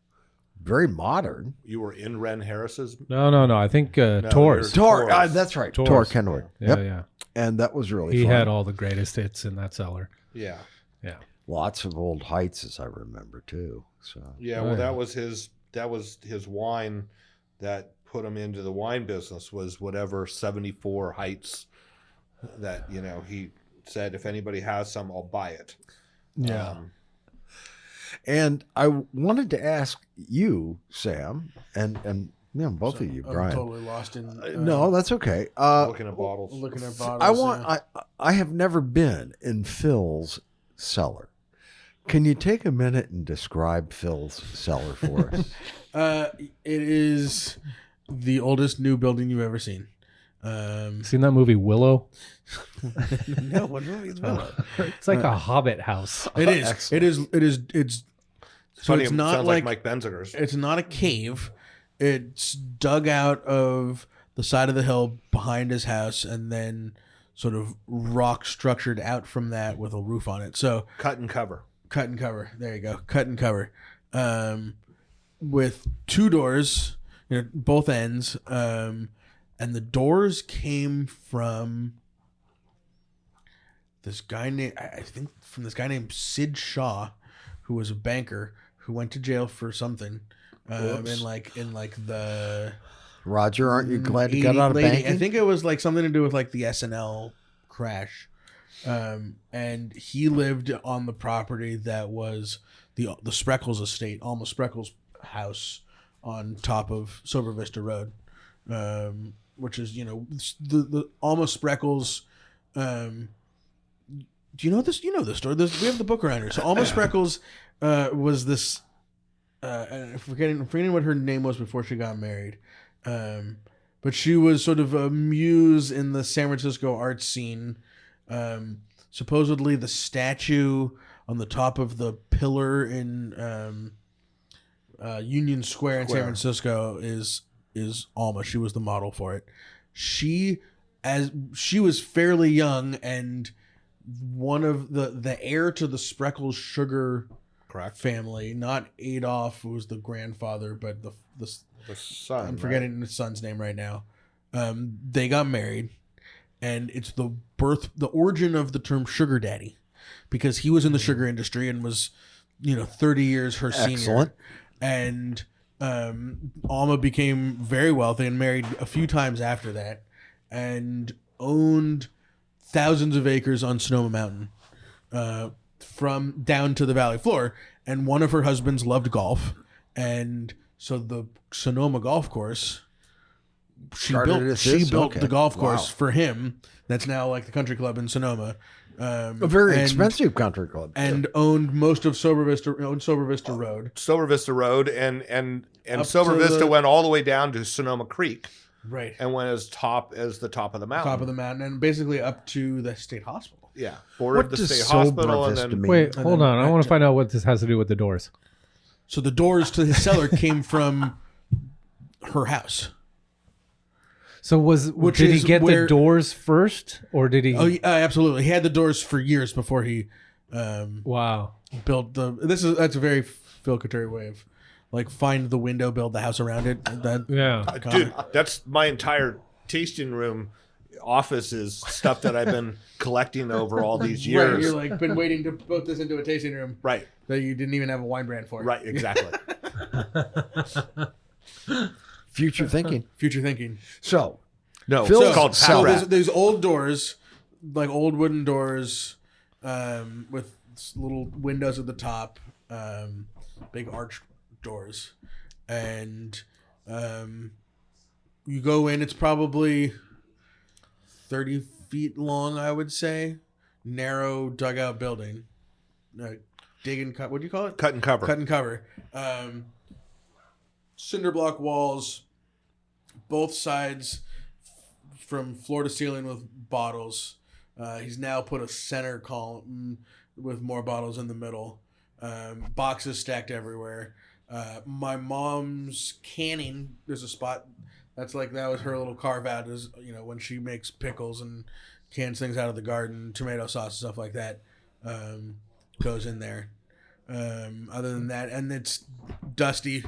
Very modern. You were in Ren Harris's. No. I think Torres. Tor, that's right. Tor Torres. Kenwood. Yeah, Yep. yeah. And that was really He fun. had all the greatest hits in that cellar. Yeah. Yeah. Lots of old heights, as I remember, too. So Yeah. Oh, Well, yeah. that was his wine that put him into the wine business, was whatever 74 heights that he said, if anybody has some, I'll buy it. Yeah. And I wanted to ask you, Sam, and both of you, I'm Brian. totally lost in. No, that's okay. Looking at bottles. Looking at bottles. I have never been in Phil's cellar. Can you take a minute and describe Phil's cellar for us? It is the oldest new building you've ever seen. Seen that movie Willow? No, what movie is Willow? It's like a Hobbit house. It is. Excellent. It's. So Funny, it's not sounds like Mike Benzinger's. it's not a cave. It's dug out of the side of the hill behind his house, and then sort of rock structured out from that with a roof on it. So Cut and cover. cut and cover. There you go. Cut and cover. With two doors, both ends. And the doors came from this guy named Sid Shaw, who was a banker who went to jail for something. In the Roger, aren't you glad you 80 got out of late- banking? I think it was like something to do with like the SNL crash. And he lived on the property that was the Spreckles estate, Alma Spreckles' house on top of Silver Vista Road, which is the Alma Spreckles. Do you know this? You know this story. We have the book around here. So Alma Spreckles was this. And I'm forgetting what her name was before she got married. But she was sort of a muse in the San Francisco art scene. Supposedly the statue on the top of the pillar in Union Square in San Francisco is Alma. She was the model for it. She was fairly young and one of the heir to the Spreckles sugar family, not Adolf, who was the grandfather, but the son. I'm forgetting the son's name right now. They got married, and it's the origin of the term sugar daddy, because he was in the sugar industry and was, 30 years her senior. Excellent. And Alma became very wealthy and married a few times after that, and owned thousands of acres on Sonoma Mountain, from down to the valley floor. And one of her husbands loved golf, and so the Sonoma golf course she Started built as she his? built Okay. the golf course Wow. for him. That's now like the country club in Sonoma. A very expensive country club. too. And owned most of Sober Vista Road. Silver Vista Road and Up Silver to Vista the- went all the way down to Sonoma Creek Right. and went as the top of the mountain. Top of the mountain and basically up to the state hospital. Yeah, bordered What the does state Sober hospital and Vista then mean? Wait, And hold then on. I back want to- to find out what this has to do with the doors. So the doors to his cellar came from her house. So did he is get where- the doors first, or did he? Oh, yeah, absolutely. He had the doors for years before he Wow. built that's a very Phil Couturier way of like find the window, build the house around it. That Yeah. dude, that's my entire tasting room office is stuff that I've been collecting over all these Right, years. you're like been waiting to put this into a tasting room Right, that you didn't even have a wine brand for. right, exactly. Future thinking. Future thinking. So, No, Phil- it's called so Fat there's, Rat. there's old doors, like old wooden doors, with little windows at the top, big arched doors, and you go in. It's probably 30 feet long, I would say. Narrow dugout building. Dig and cut. What do you call it? Cut and cover. Cut and cover. Cinder block walls, both sides from floor to ceiling with bottles. He's now put a center column with more bottles in the middle. Boxes stacked everywhere. My mom's canning, there's a spot that was her little carve out, is when she makes pickles and cans things out of the garden, tomato sauce, stuff like that, goes in there. Other than that, and it's dusty.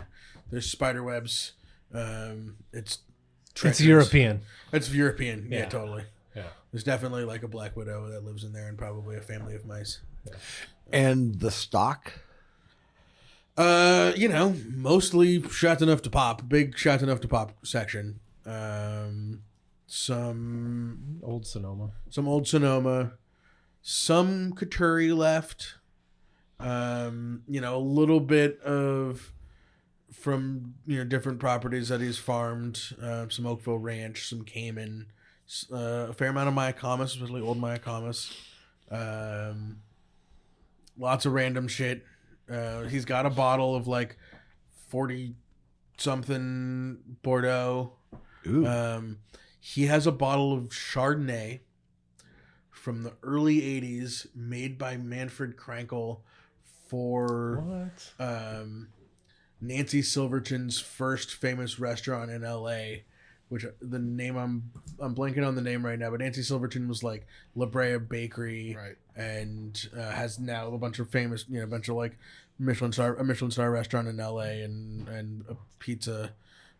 There's spider webs. It's treacherous. European. It's European. Yeah, Yeah. totally. Yeah. There's definitely like a black widow that lives in there, and probably a family of mice. and the stock. Mostly shots enough to pop. Big shots enough to pop section. Some Old Sonoma. old Sonoma, some Couturier left. A little bit of from different properties that he's farmed. Some Oakville Ranch, some Cayman, a fair amount of Mayacamas, especially old Mayacamas. Lots of random shit. He's got a bottle of like 40 something Bordeaux. Ooh. He has a bottle of Chardonnay from the early 80s made by Manfred Krankel for Nancy Silverton's first famous restaurant in LA, which the name I'm blanking on the name right now, but Nancy Silverton was like La Brea Bakery, Right. and has now a bunch of famous, a bunch of like Michelin star restaurant in LA and a pizza,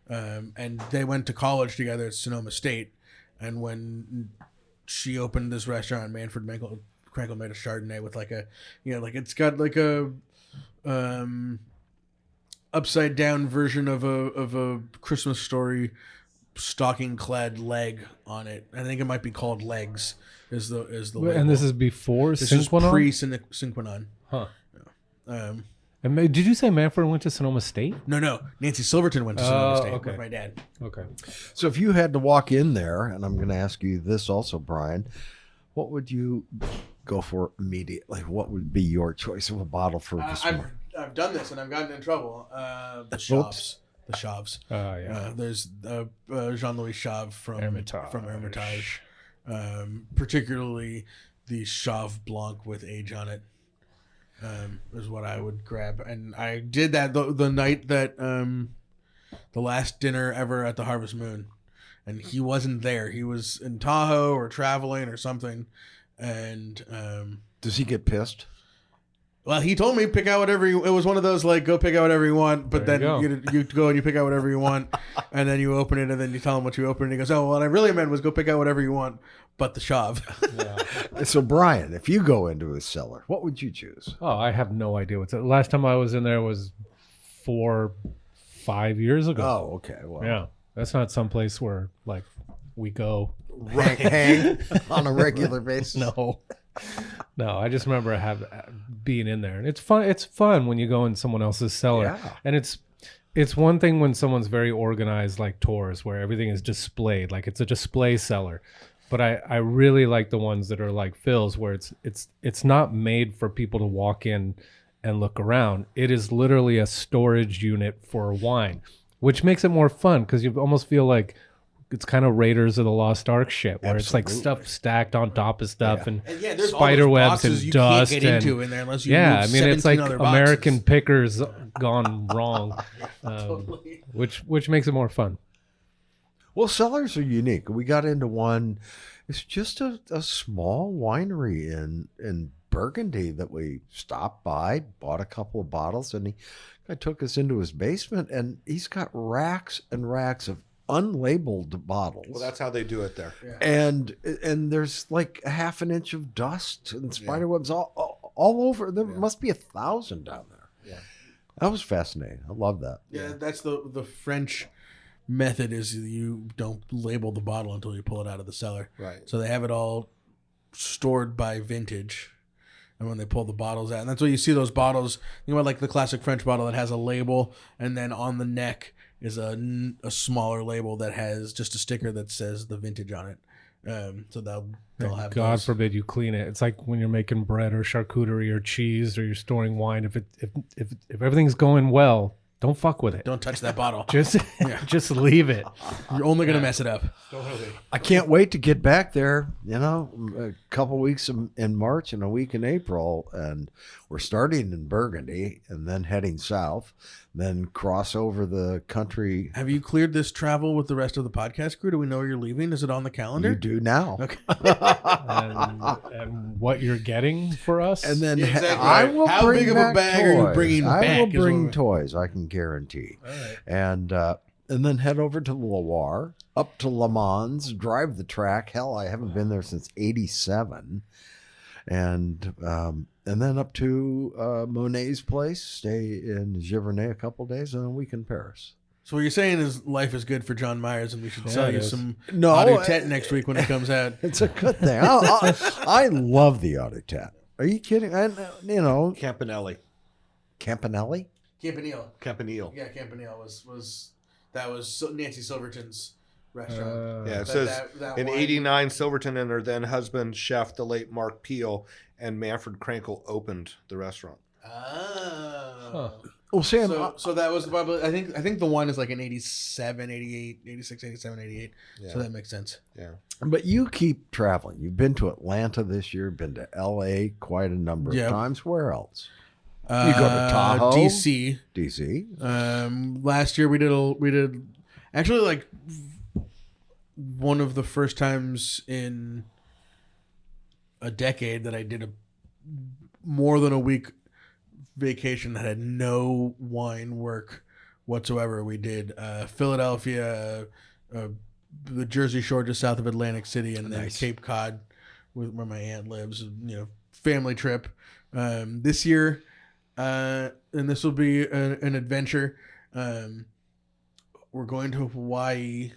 and they went to college together at Sonoma State, and when she opened this restaurant, Manfred Krankel made a Chardonnay with like a, it's got like a upside down version of a Christmas Story stocking clad leg on it. I think it might be called Legs. Is the label. And this is before This is Cinquanon? pre Cinquanon. Huh. Um, And did you say Manfred went to Sonoma State? no, Nancy Silverton went to Sonoma State okay. with my dad. Okay. So if you had to walk in there, and I'm going to ask you this also, Brian, what would you go for immediately? What would be your choice of a bottle for this morning? I've done this and I've gotten in trouble. The Oops. Chaves. Yeah. There's Jean-Louis Chave from Hermitage. Particularly the Chave Blanc with age on it is what I would grab. And I did that the night that the last dinner ever at the Harvest Moon. And he wasn't there. He was in Tahoe or traveling or something. And Does he get pissed? well, he told me pick out whatever it was one of those like go pick out whatever you want, but There then you go and you pick out whatever you want, and then you open it and then you tell him what you open, and he goes, "Oh, what I really meant was go pick out whatever you want, but the Chave." So Brian, if you go into his cellar, what would you choose? Oh, I have no idea what's it. Last time I was in there was 4-5 years ago. Oh, okay. Well, Yeah. That's not someplace where like we go. hang on a regular basis. No, I just remember being in there, and it's fun. It's fun when you go in someone else's cellar, Yeah. and it's It's one thing when someone's very organized, like tours, where everything is displayed, like it's a display cellar. But I really like the ones that are like Phil's, where it's not made for people to walk in and look around. It is literally a storage unit for wine, which makes it more fun because you almost feel like it's kind of Raiders of the Lost Ark shit, where it's like stuff stacked on top of stuff and there's spider all those webs boxes and you dust can't get and into in there unless you yeah, I move mean it's like 17 other boxes. American Pickers gone wrong, Totally. which makes it more fun. Well, cellars are unique. We got into one. It's just a small winery in Burgundy that we stopped by, bought a couple of bottles, and he took us into his basement, and he's got racks and racks of unlabeled bottles. Well, that's how they do it there. Yeah. And there's like a half an inch of dust and spider webs all over. There must be 1,000 down there. Yeah. That was fascinating. I love that. Yeah, that's the French method is you don't label the bottle until you pull it out of the cellar. Right. So they have it all stored by vintage. And when they pull the bottles out, and that's why you see those bottles, you know, like the classic French bottle that has a label, and then on the neck is a smaller label that has just a sticker that says the vintage on it. So they'll have God those. forbid you clean it. It's like when you're making bread or charcuterie or cheese or you're storing wine. If everything's going well, don't fuck with it. Don't touch that bottle. Just leave it. You're only gonna mess it up. I can't wait to get back there. You know, a couple weeks in March and a week in April, and we're starting in Burgundy and then heading south, then cross over the country. Have you cleared this travel with the rest of the podcast crew? Do we know where you're leaving? Is it on the calendar? You do now. Okay. and what you're getting for us. And then Exactly. I will How bring big of a back bag are you toys. bringing I back will is what bring we- toys, I can guarantee. All right. And then head over to the Loire, up to Le Mans, drive the track. Hell, I haven't been there since '87, and then up to Monet's place, stay in Giverny a couple days, and a week in Paris. So what you're saying is life is good for John Myers, and we should sell it you is. some No, Audit next week when it comes out. It's a good thing. I love the Autotat. Are you kidding? Campanelli. Campanelli? Campanile. Yeah, Campanile was Nancy Silverton's restaurant. Yeah, it That- says that in wine- '89, Silverton and her then husband, chef, the late Mark Peel, and Manfred Krankel opened the restaurant. Oh. Well, Sam, So that was probably, I think the wine is like an 87, 88, 86, 87, 88. Yeah. So that makes sense. Yeah. but you keep traveling. You've been to Atlanta this year, been to L.A. quite a number of Yeah. times. Where else? You go to Tahoe? DC. D.C.? Last year we did actually like one of the first times in a decade that I did a more than a week vacation that had no wine work whatsoever. We did Philadelphia, the Jersey Shore just south of Atlantic City, and then Cape Cod, where my aunt lives. You know, family trip. This year, and this will be an adventure. We're going to Hawaii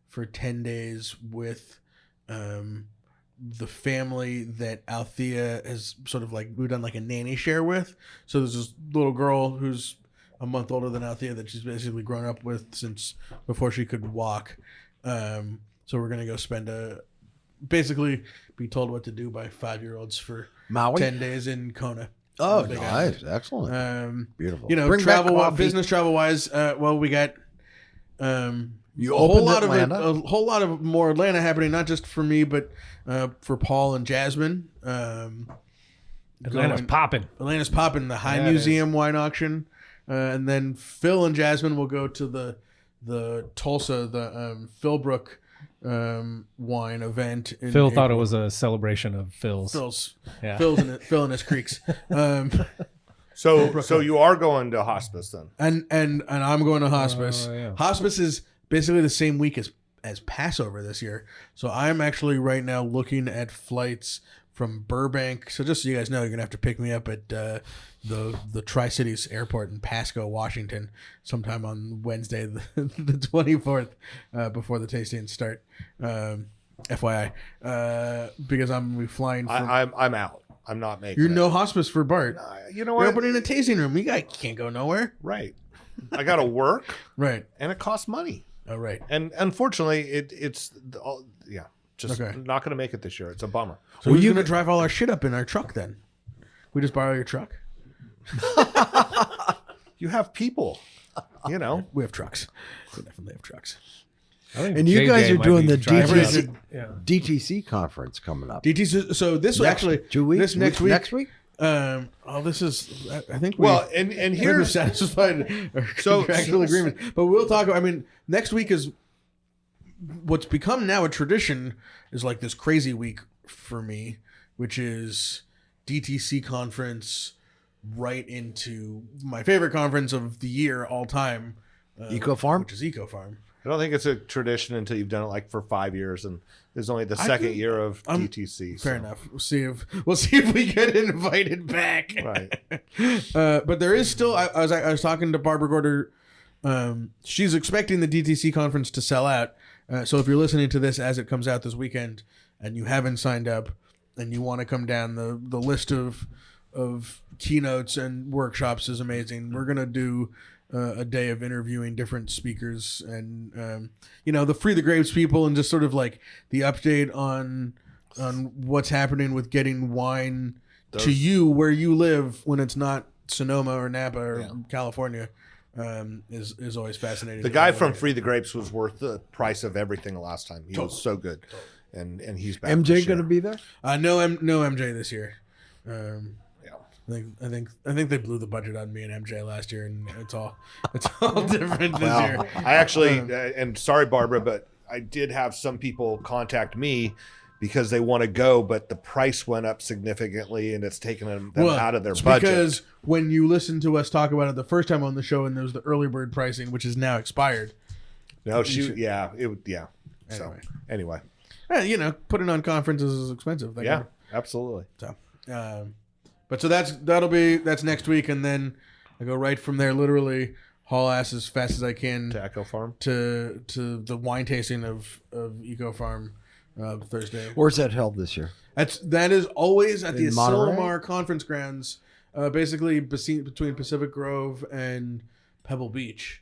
for 10 days with the family that Althea has sort of like, we've done like a nanny share with. So there's this little girl who's a month older than Althea that she's basically grown up with since before she could walk. So we're going to go spend basically be told what to do by 5-year-olds for Maui? 10 days in Kona. Oh, Big nice. Excellent. Beautiful. You know, Bring back coffee. business travel wise, well, we got You a whole opened lot Atlanta? of a whole lot of more Atlanta happening, not just for me, but for Paul and Jasmine. Atlanta's popping. Atlanta's popping. The High Yeah, it Museum wine auction, and then Phil and Jasmine will go to the Tulsa, the Philbrook wine event. In Phil thought it April. was a celebration of Phil's. Yeah. Phil's in his creeks. So you are going to hospice then? And I'm going to hospice. yeah. Hospice is basically the same week as Passover this year. So I'm actually right now looking at flights from Burbank. So just so you guys know, you're gonna have to pick me up at the Tri-Cities Airport in Pasco, Washington, sometime on Wednesday, the 24th, before the tastings start. FYI, because I'm gonna be flying. From, I'm out. I'm not making you're it. no hospice for Bart. You know We're what? opening a tasting room. You guys can't go nowhere. Right. I got to work, Right. and it costs money. Oh, right. And unfortunately, it's just Okay. not going to make it this year. It's a bummer. So who's going to drive all our shit up in our truck then? We just borrow your truck? You have people, you know. We have trucks. We definitely have trucks. I think And you guys JJ are might doing be the driving DTC, up. Yeah. DTC conference coming up. DTC. So this actually 2 weeks. This next week. Next week. This is. I think. Well, and we're here's satisfied our So- contractual agreement, but we'll talk. I mean, next week is what's become now a tradition. Is like this crazy week for me, which is DTC conference right into my favorite conference of the year all time, Eco Farm? which is Eco Farm. I don't think it's a tradition until you've done it like for 5 years, and there's only the second year of DTC. Fair enough. We'll see if we get invited back. Right. But there is still. I was talking to Barbara Gorder. She's expecting the DTC conference to sell out. So if you're listening to this as it comes out this weekend, and you haven't signed up, and you want to come down, the list of keynotes and workshops is amazing. We're gonna do a day of interviewing different speakers and the Free the Grapes people, and just sort of like the update on what's happening with getting wine to you where you live when it's not Sonoma or Napa or California. Is always fascinating. The guy from Free the Grapes was worth the price of everything the last time. He was so good, and he's back. MJ going to be there? No MJ this year. I think they blew the budget on me and MJ last year, and it's all different this year. I actually, and sorry, Barbara, but I did have some people contact me because they want to go, but the price went up significantly, and it's taken them out of their budget. Because when you listen to us talk about it the first time on the show, and there's the early bird pricing, which is now expired. No, So anyway, putting on conferences is expensive. Absolutely. So, that's next week, and then I go right from there, literally haul ass as fast as I can to Echo Farm to the wine tasting of Eco Farm Thursday. Where's that held this year? That is always at the Monterey? Cellar Conference Grounds, basically between Pacific Grove and Pebble Beach.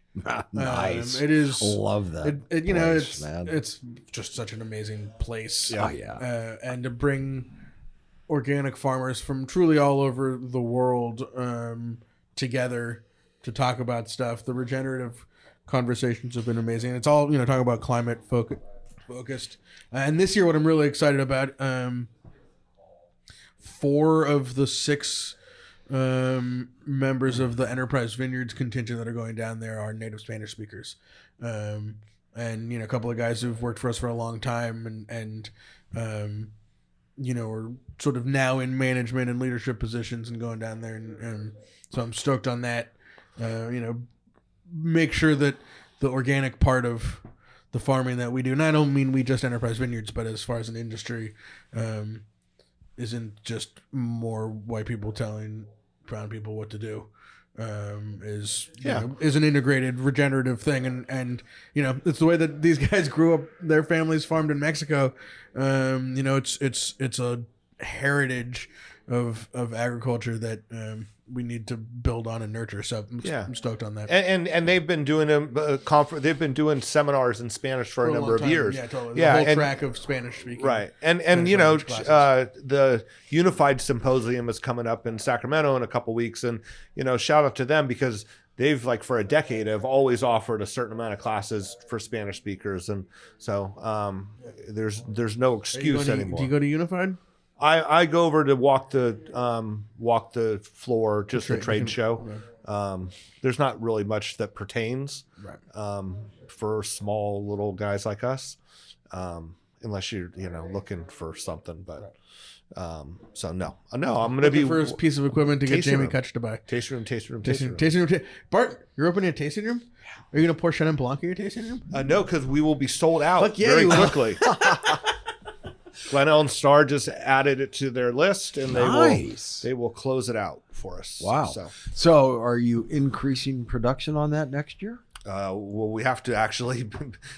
Nice. It is. Love that. It's just such an amazing place. Yeah. Oh, yeah. And to bring organic farmers from truly all over the world together to talk about stuff. The regenerative conversations have been amazing. It's all talking about climate focused. And this year, what I'm really excited about, 4 of the 6 members of the Enterprise Vineyards contingent that are going down there are native Spanish speakers, and a couple of guys who've worked for us for a long time and are sort of now in management and leadership positions and going down there, and so I'm stoked on that. Make sure that the organic part of the farming that we do, and I don't mean we just Enterprise Vineyards, but as far as an industry, isn't just more white people telling brown people what to do. Is an integrated regenerative thing, and it's the way that these guys grew up. Their families farmed in Mexico. It's a heritage of agriculture that we need to build on and nurture. So I'm stoked on that. And they've been doing they've been doing seminars in Spanish for a number of years. Yeah, totally. The whole track of Spanish speaking. Right. And the Unified Symposium is coming up in Sacramento in a couple weeks, and shout out to them because they've for a decade have always offered a certain amount of classes for Spanish speakers, and so there's no excuse anymore. Do you go to Unified? I go over to walk the floor, just a trade show. Right. There's not really much that pertains for small little guys like us, unless you're looking for something. But so no, I'm going to be for a piece of equipment to get tasting Jamie room. Kutch to buy tasting room. Bart, you're opening a tasting room. Are you going to pour Chenin Blanc in your tasting room? No, because we will be sold out Fuck yeah, very you will. quickly. Glenelg and Star just added it to their list, and they will close it out for us. Wow. So are you increasing production on that next year? Well, we have to actually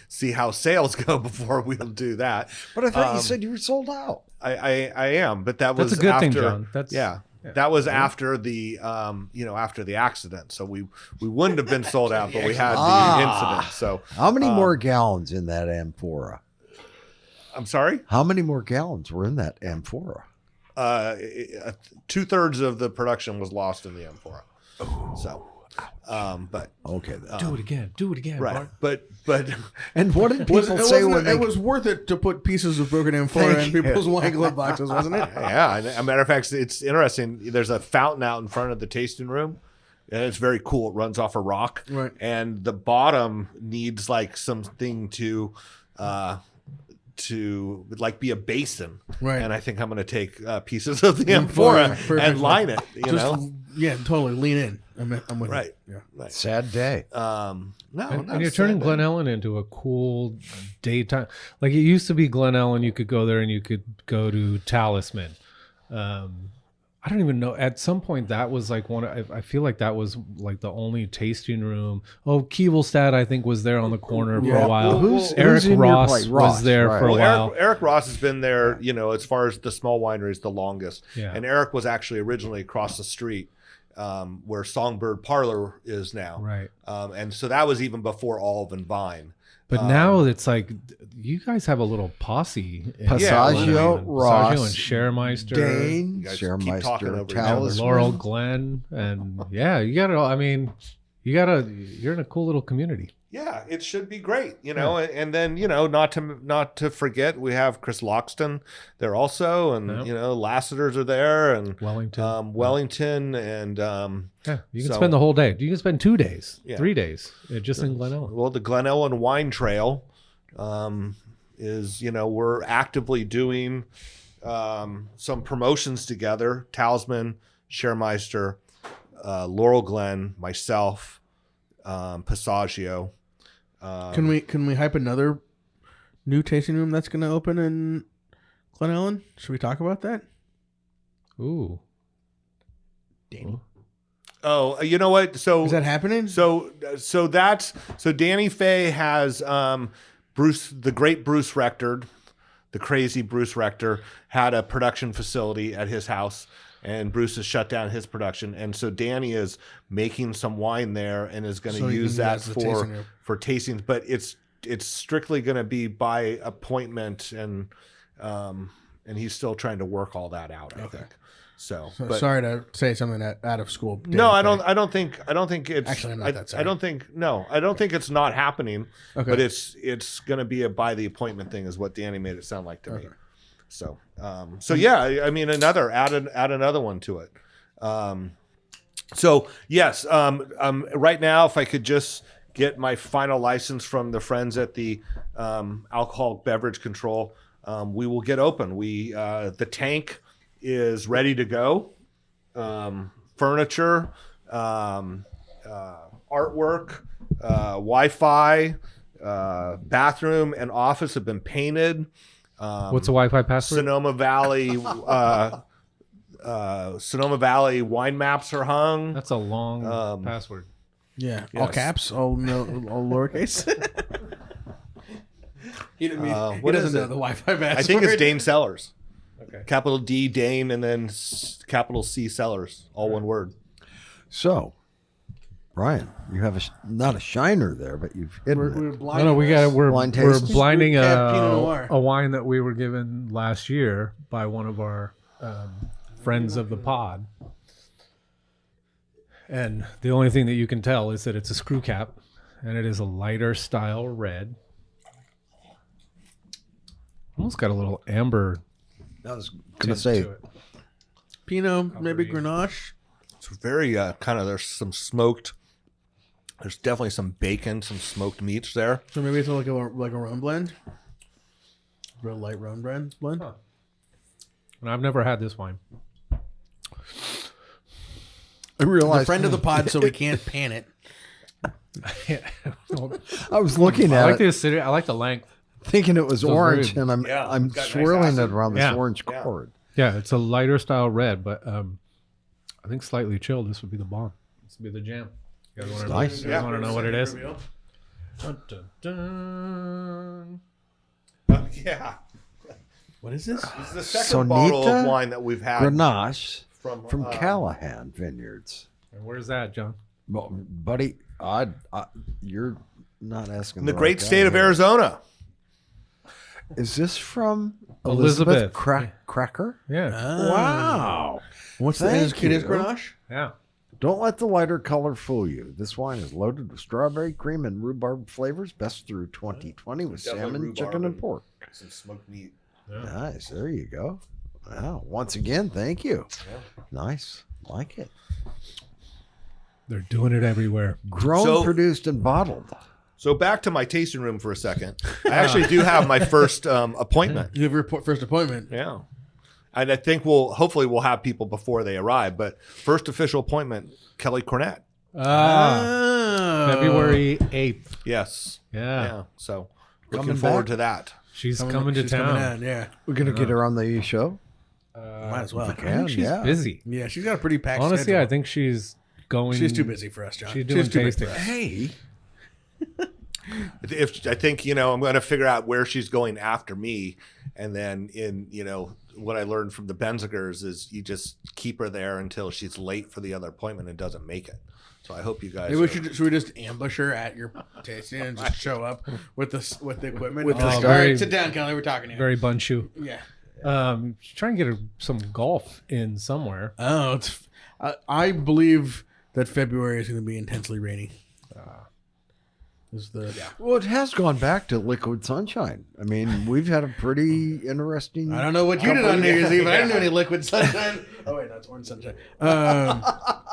see how sales go before we'll do that. But I thought you said you were sold out. I am, but that was That's a good after, thing, John. That was after the after the accident. So we wouldn't have been sold out, but we had the incident. So how many more gallons in that amphora? I'm sorry? How many more gallons were in that amphora? 2/3 of the production was lost in the amphora. So but okay, do it again, right. Bart. But and what did people say when they? It was worth it to put pieces of broken amphora in people's wine glove boxes, wasn't it? Yeah, and a matter of fact, it's interesting. There's a fountain out in front of the tasting room, and it's very cool. It runs off a rock, right? And the bottom needs like something to like be a basin, right? And I think I'm going to take pieces of the amphora and line it. Yeah, totally lean in. I'm with right. you. Yeah, right. Sad day. No, and you're turning Glen Ellen into a cool daytime. Like it used to be Glen Ellen, you could go there and you could go to Talisman. I don't even know. At some point, that was like I feel like that was like the only tasting room. Oh, Kevelstad, I think, was there on the corner for a while. Eric Ross was there for a while. Eric Ross has been there, as far as the small wineries, the longest. Yeah. And Eric was actually originally across the street where Songbird Parlor is now. Right. And so that was even before Olive and Vine. But now it's like you guys have a little posse. Passagio, Ross, and Schermeister, Dane, Schermeister, Talisman, Laurel Glen, and you got to. I mean, you're in a cool little community. Yeah, it should be great, and then not to forget we have Chris Loxton there also, and Lassiter's are there, and Wellington, and you can spend the whole day. You can spend 2 days, 3 days, just in Glen Ellen. Well, the Glen Ellen Wine Trail is we're actively doing some promotions together. Talisman, Schermeister, Laurel Glen, myself, Passagio. Can we hype another new tasting room that's going to open in Glen Ellen? Should we talk about that? Ooh, Danny. Oh, you know what? So is that happening? So Danny Fay has the great Bruce Rector, the crazy Bruce Rector, had a production facility at his house. And Bruce has shut down his production, and so Danny is making some wine there, and is going to use that for tastings. But it's strictly going to be by appointment, and he's still trying to work all that out. I think. So sorry to say something out of school. Danny no, Fay. I don't think it's actually. I'm not that sorry. I don't think it's not happening. Okay. But it's going to be a by the appointment thing, is what Danny made it sound like to me. So, yeah, I mean, add another one to it. So yes, right now, if I could just get my final license from the friends at the Alcoholic Beverage Control, we will get open. The tank is ready to go. Furniture, artwork, Wi-Fi, bathroom, and office have been painted. What's the Wi-Fi password? Sonoma Valley wine maps are hung. That's a long password. Yeah, yes. all caps, all lowercase. He doesn't know the Wi-Fi password. I think it's Dane Cellars. Okay. Capital D Dane and then capital C Cellars, all one word. So, Brian, you have not a shiner there, but you've hidden it. We're blinding we're blinding Pinot Noir. a wine that we were given last year by one of our friends of the pod. And the only thing that you can tell is that it's a screw cap, and it is a lighter style red. Almost got a little amber. I was going to say Pinot, maybe Grenache. It's very kind of, there's some smoked. There's definitely some bacon, some smoked meats there. So maybe it's like a Rhone blend, real light Rhone blend. Huh. And I've never had this wine. I realized the friend of the pod, so we can't pan it. I was looking at I like it, the acidity. I like the length. thinking it was orange, very, and I'm it's got swirling nice it acid. around this orange cord. Yeah, it's a lighter style red, but I think slightly chilled. This would be the bomb. This would be the jam. You guys want to Nice. want to know what it is? Dun, dun, dun. Yeah. What is this? This is the second bottle of wine that we've had Grenache from Callahan Vineyards. And where's that, John? Well, buddy, you're not asking in the right great guy state of here. Arizona. Is this from Elizabeth. Cracker? Yeah. Wow. What's Thank it is you. Grenache? Yeah. Don't let the lighter color fool you. This wine is loaded with strawberry, cream, and rhubarb flavors, best through 2020 with Definitely salmon, rhubarb chicken, and and- pork. Some smoked meat. Nice. There you go. Wow. Once again, thank you. Nice. Like it. They're doing it everywhere. Grown, So- produced, and bottled. So back to my tasting room for a second. I actually do have my first appointment. You have your first appointment. Yeah. And I think hopefully we'll have people before they arrive. But first official appointment, Kelly Cornett. February 8th. Yes. Yeah. So looking Coming forward back? to that. She's coming to town. Coming in, yeah. We're going to get her on the show. Might as well. If we I think can, she's yeah. busy. Yeah, she's got a pretty packed Honestly, schedule. I think she's going. she's too busy for us, John. She's doing too busy tastings. for us. Hey. I think I'm going to figure out where she's going after me, and then what I learned from the Benzigers is you just keep her there until she's late for the other appointment and doesn't make it. So I hope you guys. Maybe should we just ambush her at your tasting and just show up with the equipment? With the All stuff. right, sit down, Kelly. We're talking here. Very Bunshu. Yeah. Try and get her some golf in somewhere. Oh, it's. I believe that February is going to be intensely rainy. Well, it has gone back to liquid sunshine. I mean, we've had a pretty interesting. I don't know what you did on New Year's Eve, but I didn't do any liquid sunshine. Oh wait, that's orange sunshine. I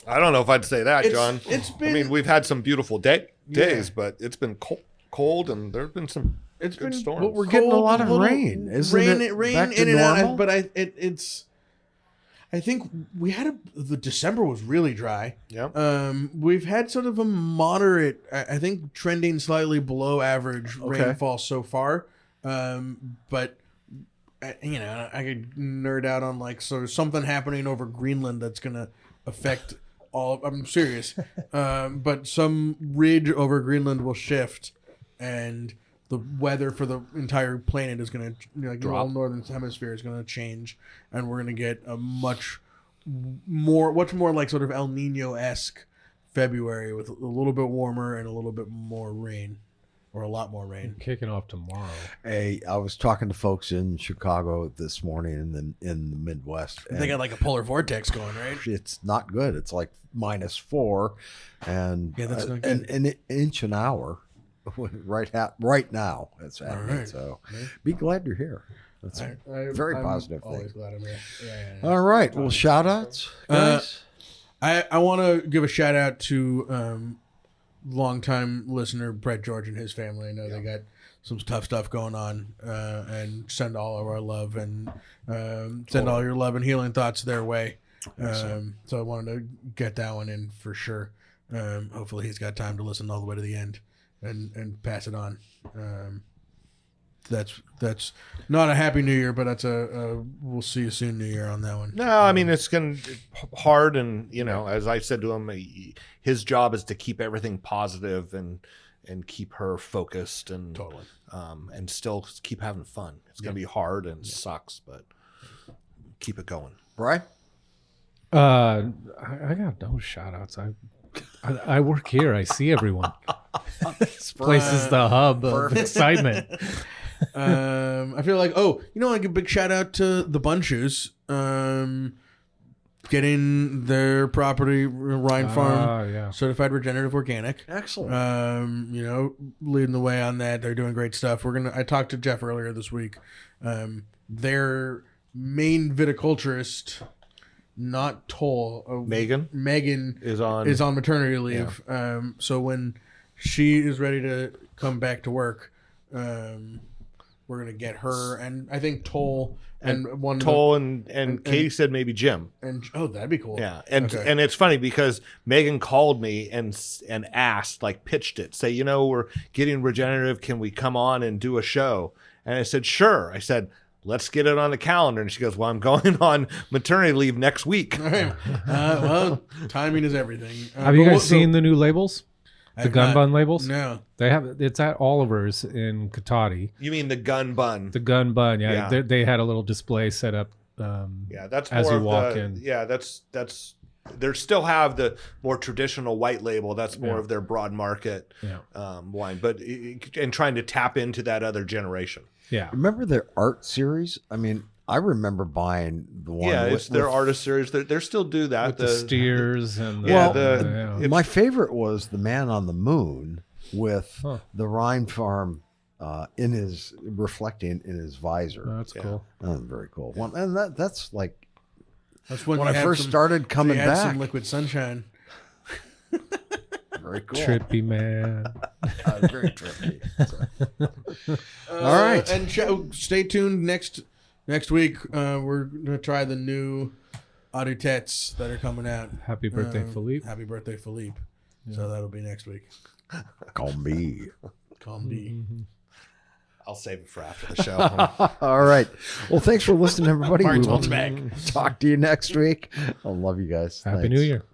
don't know if I'd say that, John. It's been. I mean, we've had some beautiful days, but it's been cold, and there's been some It's good been storms. Well, we're getting a lot of rain. Isn't it rain back to in and normal? out. But it's. I think we had the December was really dry. Yeah. We've had sort of a moderate, I think, trending slightly below average rainfall so far. But I could nerd out on like sort of something happening over Greenland that's gonna affect all. I'm serious. But some ridge over Greenland will shift, and the weather for the entire planet is going to, the whole northern hemisphere is going to change, and we're going to get a much more like sort of El Nino-esque February with a little bit warmer and a little bit more rain, or a lot more rain. Kicking off tomorrow. Hey, I was talking to folks in Chicago this morning in the Midwest. They got like a polar vortex going, right? It's not good. It's like -4, and Yeah, that's not good. an inch an hour. Right now, it's happening. right. So, be glad you're here. That's very I'm positive always thing. glad I'm here. Yeah. All right. Well, shout outs, guys. I want to give a shout out to longtime listener Brett George and his family. I know they got some tough stuff going on, and send all of our love and send all your love and healing thoughts their way. So I wanted to get that one in for sure. Hopefully he's got time to listen all the way to the end and pass it on. That's not a happy New Year, but that's a we'll see you soon New Year on that one. No, I mean it's hard, and as I said to him, his job is to keep everything positive and keep her focused and Totally. And still keep having fun. It's gonna be hard and sucks, but keep it going. Right? I got no shout outs. I work here. I see everyone. This place is the hub of excitement. I feel like like a big shout out to the Bunshoes, getting their property Rhine Farm certified regenerative organic. Excellent. Leading the way on that. They're doing great stuff. I talked to Jeff earlier this week. Their main viticulturist, not Toll, Megan Is on maternity leave. So when she is ready to come back to work, we're gonna get her, and I think Toll and Katie said maybe Jim. and that'd be cool. Yeah, and Okay. and it's funny because Megan called me and asked, like, pitched it, say, we're getting regenerative, can we come on and do a show? And I said, sure. I said, let's get it on the calendar. And she goes, well, I'm going on maternity leave next week. All right. Well, timing is everything. Have you guys seen the new labels? The I've gun not- bun labels? No. They have. It's at Oliver's in Katati. You mean the gun bun? The gun bun. Yeah. Yeah. They had a little display set up Yeah, that's as more you of walk the, in. Yeah, that's they still have the more traditional white label. That's more Yeah. of their broad market Yeah. wine, but and trying to tap into that other generation. Yeah. Remember their art series? I mean, I remember buying the one. Yeah, with- it's their with- artist series. They still do that. With the steers and Yeah, the My favorite was the Man on the Moon with Huh. the Rhine Farm in his reflecting in his visor. that's cool. Oh, very cool. One, and that's like That's when you I had first started coming you had back. some liquid sunshine. Very cool. Trippy man. Very trippy. All right. And stay tuned next week. We're gonna try the new Auditets that are coming out. Happy birthday, Philippe. Happy birthday, Philippe. So that'll be next week. Combi. Combi. I'll save it for after the show. All right. Well, thanks for listening, everybody. Martin's We will back. talk to you next week. I love you guys. Happy Thanks. New Year.